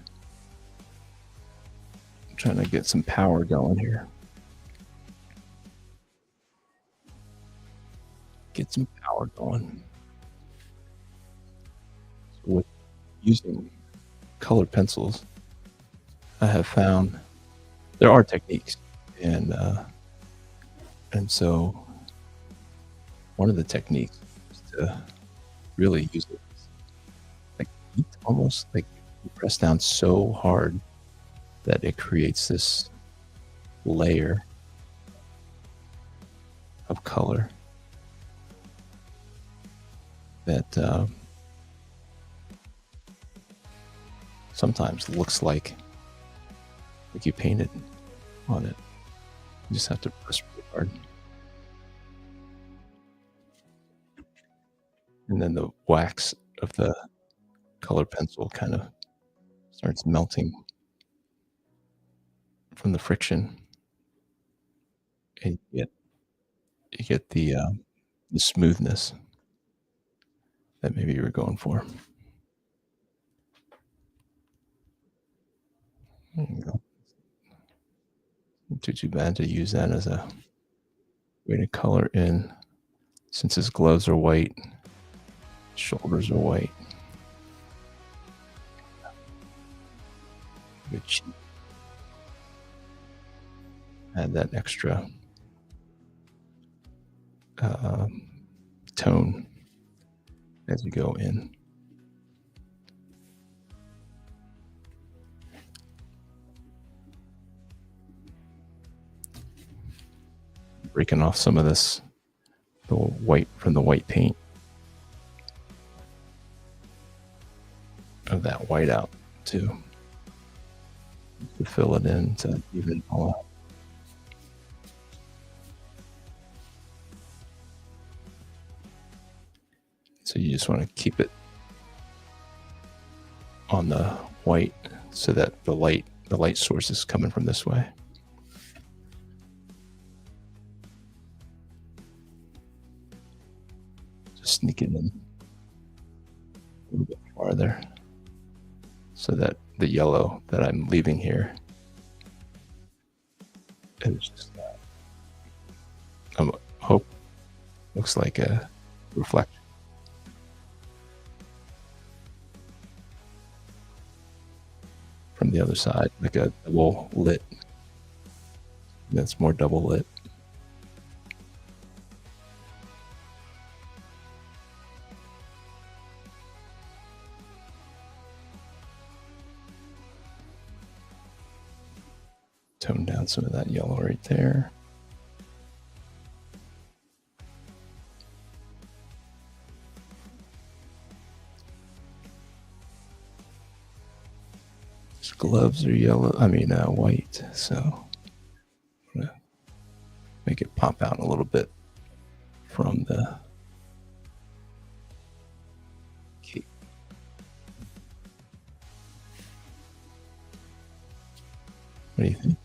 I'm trying to get some power going here. Get some power going. So with using colored pencils, I have found there are techniques, and so one of the techniques is to really use it like heat, almost like you press down so hard that it creates this layer of color that sometimes looks like you painted on it. You just have to press really hard. And then the wax of the color pencil kind of starts melting from the friction, and you get the smoothness that maybe you were going for. There you go. Too bad to use that as a way to color in, since his gloves are white, shoulders are white. Which add that extra tone as you go in. Breaking off some of this, the white from the white paint of that white out too, to fill it in to even it all out. So you just want to keep it on the white so that the light source is coming from this way. Just sneak it in a little bit farther so that the yellow that I'm leaving here is just I hope looks like a reflection. From the other side, like a double lit. That's more double lit. Tone down some of that yellow right there. His gloves are yellow, white, so I'm gonna make it pop out a little bit from the cape. What do you think?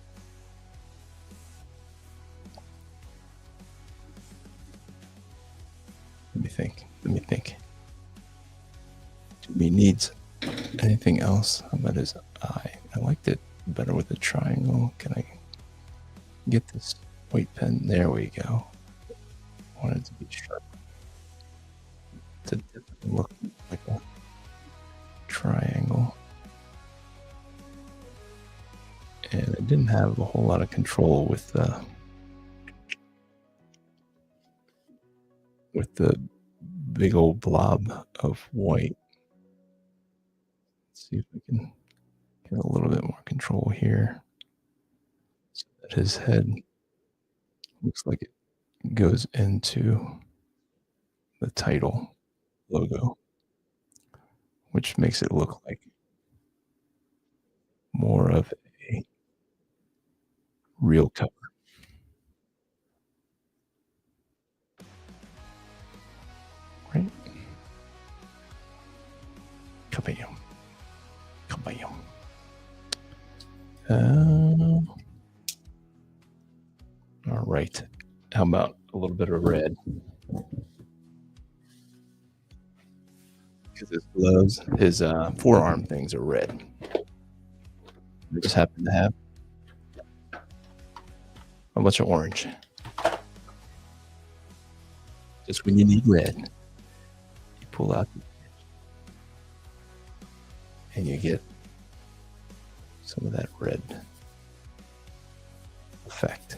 anything else? How about his eye? I liked it better with the triangle. Can I get this white pen? There we go. I want it to be sharp. To definitely look like a triangle. And I didn't have a whole lot of control with the big old blob of white. Let's see if we can get a little bit more control here. So that his head looks like it goes into the title logo, which makes it look like more of a real cover. Right? Kabam. Kabam. All right. How about a little bit of red? Because his gloves, his forearm things are red. I just happen to have a bunch of orange. Just when you need red, you pull out and you get some of that red effect.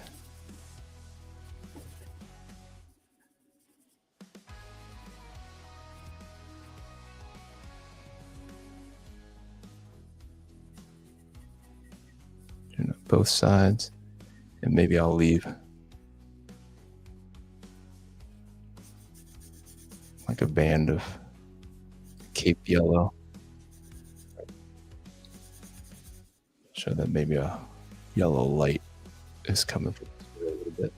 Doing it both sides, and maybe I'll leave like a band of cape yellow. Show that maybe a yellow light is coming from this a little bit.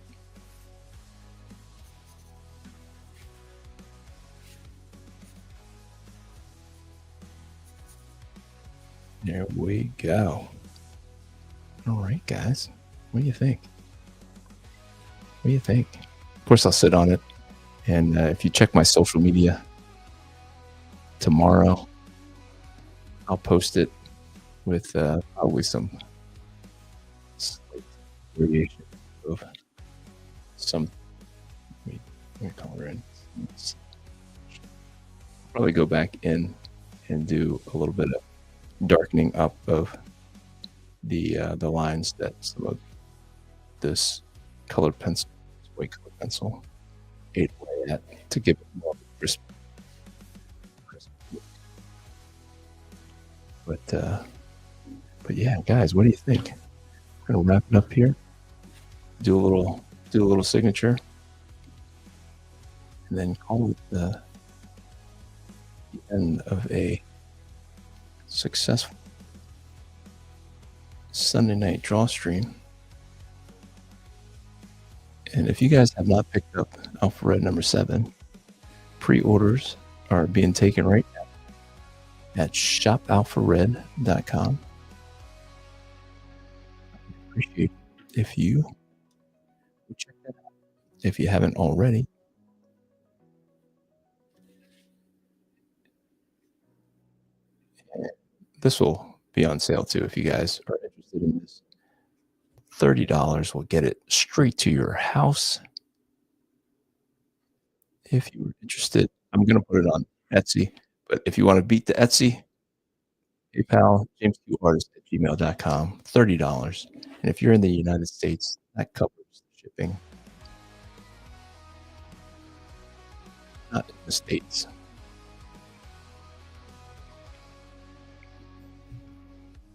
There we go. All right, guys. What do you think? What do you think? Of course, I'll sit on it. And if you check my social media tomorrow, I'll post it with probably some slight variation of some. Let me color in. Probably go back in and do a little bit of darkening up of the lines that some of this colored pencil, white colored pencil, ate away at to give it more of a crisp look. But yeah, guys, what do you think? We're gonna wrap it up here. Do a little signature, and then call it the end of a successful Sunday night draw stream. And if you guys have not picked up Alpha Red number 7, pre-orders are being taken right now at shopalphared.com. I appreciate it if you check that out if you haven't already. And this will be on sale too if you guys are interested in this. $30 will get it straight to your house. If you're interested, I'm going to put it on Etsy. But if you want to beat the Etsy, PayPal, jamesqartist@gmail.com, $30. And if you're in the United States, that covers shipping. Not in the States.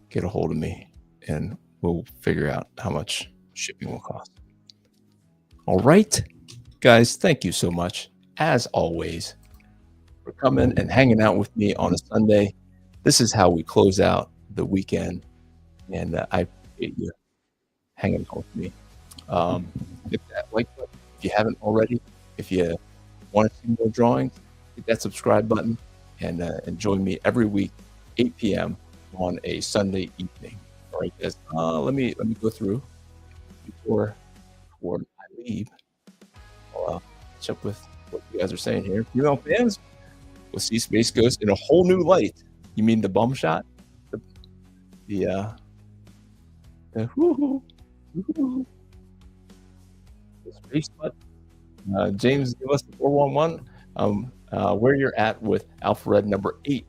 Get a hold of me and we'll figure out how much shipping will cost. All right, guys, thank you so much, as always, for coming and hanging out with me on a Sunday. This is how we close out the weekend, and I appreciate you hanging out with me. Hit that like button if you haven't already. If you want to see more drawings, hit that subscribe button, and join me every week, 8 p.m. on a Sunday evening. All right, guys. Let me go through before I leave. I'll catch up with what you guys are saying here. Female fans will see Space Ghost in a whole new light You mean the bum shot? The the woo-hoo, woo-hoo, the space butt. James, give us the 411. Where you're at with Alpha number 8.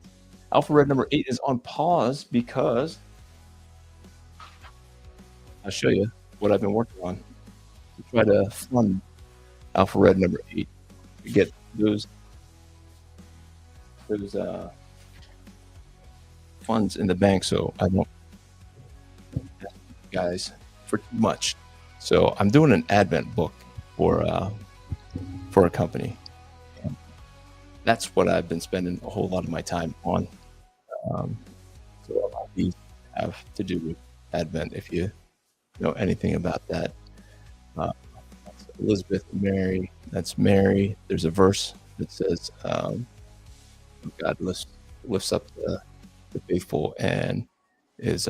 Alpha number 8 is on pause because I'll show you what I've been working on to try to fund Alpha number 8 to get those funds in the bank, so I don't ask you guys for too much. So I'm doing an Advent book for a company. And that's what I've been spending a whole lot of my time on. So a lot of these have to do with Advent, if you know anything about that. That's Elizabeth and Mary. That's Mary. There's a verse that says, God lifts up the faithful and is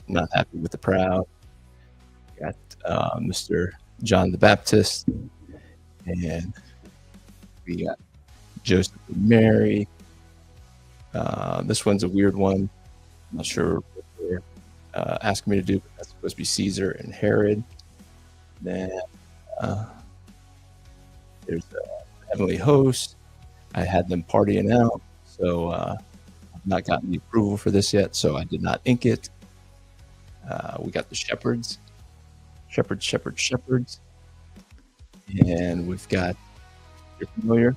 not happy with the proud. Got Mr. John the Baptist, and we got Joseph and Mary. This one's a weird one. I'm not sure what they're asking me to do, but that's supposed to be Caesar and Herod. Then there's a heavenly host. I had them partying out, so I've not gotten the approval for this yet, so I did not ink it. We got the shepherds. Shepherds. And we've got, you're familiar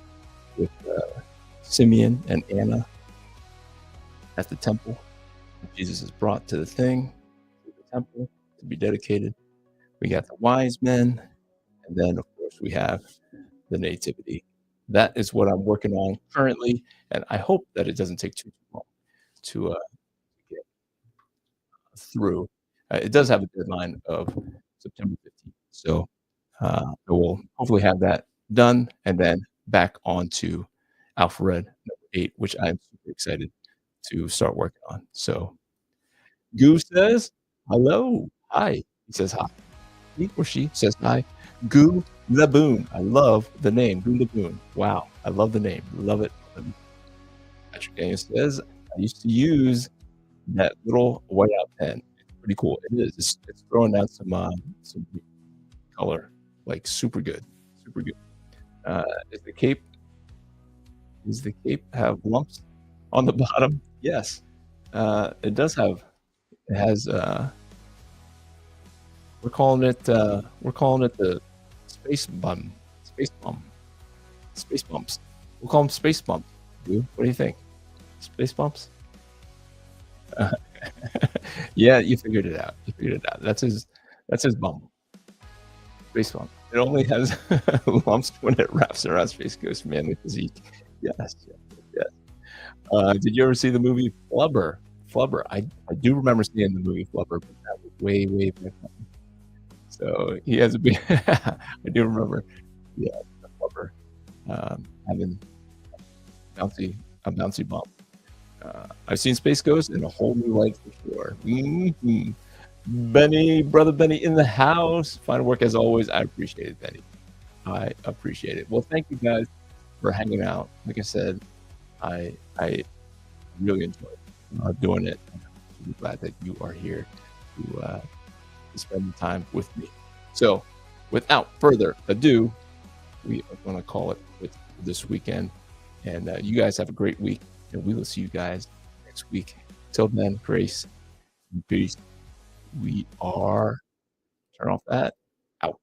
with Simeon and Anna at the temple. Jesus is brought to the temple to be dedicated. We got the wise men, and then of course we have the nativity. That is what I'm working on currently, and I hope that it doesn't take too long to get through. It does have a deadline of September 15th, so we'll hopefully have that done, and then back onto Alpha number 8, which I'm super excited to start working on. So Goo says hello, hi. He says hi. He or she says hi. Goo Laboon. I love the name Goo Laboon. Wow, I love the name. Love it. Patrick Daniels says I used to use that little whiteout pen. It's pretty cool. It is. It's throwing down some color, like super good. Does the cape have lumps on the bottom? Yes, it does have. It has. We're calling it the space bumps. We'll call them space bumps. What do you think? Space bumps? Yeah, you figured it out. That's his bump. Space bump. It only has lumps when it wraps around Space Ghost manly physique. Yes. Did you ever see the movie Flubber? I do remember seeing the movie Flubber, but that was way back then. So he has a big. I do remember, yeah, Flubber having a bouncy bump. I've seen Space Ghost in a whole new light for sure. Mm-hmm. Benny, brother Benny in the house. Fine work as always. I appreciate it, Benny. I appreciate it. Well, thank you guys for hanging out. Like I said, I really enjoyed doing it. I'm really glad that you are here to spend the time with me. So, without further ado, we are going to call it with this weekend. And you guys have a great week, and we will see you guys next week. Till then, grace and peace. We are turn off that. Out.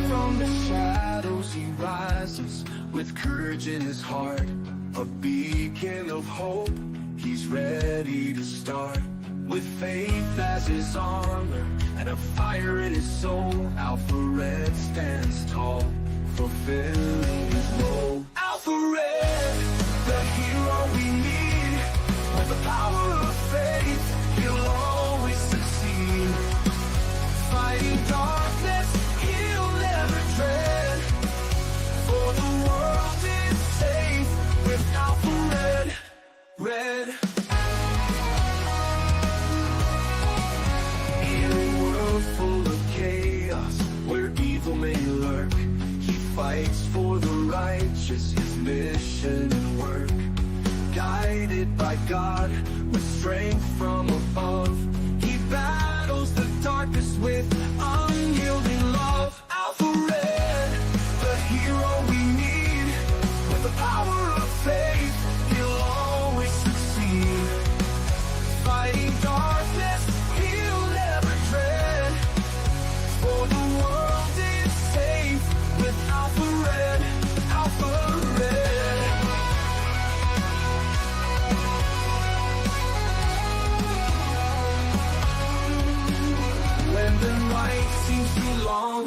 From the shadows he rises with courage in his heart, a beacon of hope. He's ready to start with faith as his armor and a fire in his soul. Alpha Red stands tall, fulfilling his role. Alpha Red, the hero we need. With the power of faith, he'll always succeed. Fighting darkness, he'll never dread. For the world is safe with Alpha Red. In a world full of chaos, righteous, his mission and work. Guided by God, with strength from above, he battles the darkness with unyielding love. Alpha Red, the hero we need, with the power of faith, he'll always succeed. Fighting darkness, he'll never dread, for the world is safe with Alpha Red, Alpha Red. When the night seems too long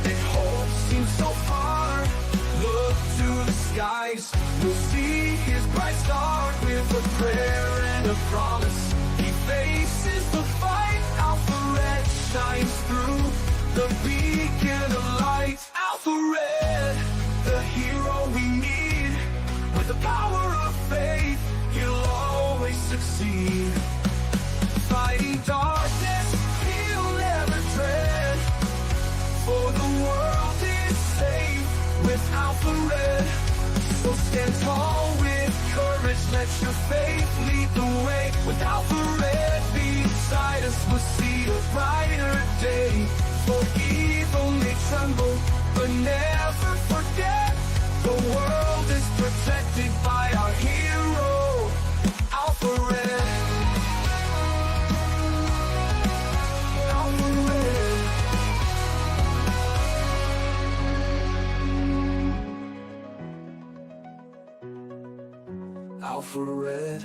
and hope seems so far, look to the skies, you'll see his bright star. With a prayer and a promise, he faces the fight. Alpha Red shines through, the beacon of light. Alpha Red, the hero we need, with the power of faith, he'll always succeed. Fighting darkness, he'll never dread, for the world is safe with Alpha Red. So stand tall with courage, let your faith lead the way. With Alpha Red beside us, we'll see a brighter day. For evil may tremble, but never forget, the world is protected by our hero, Alpha Red. Alpha Red. Alpha Red.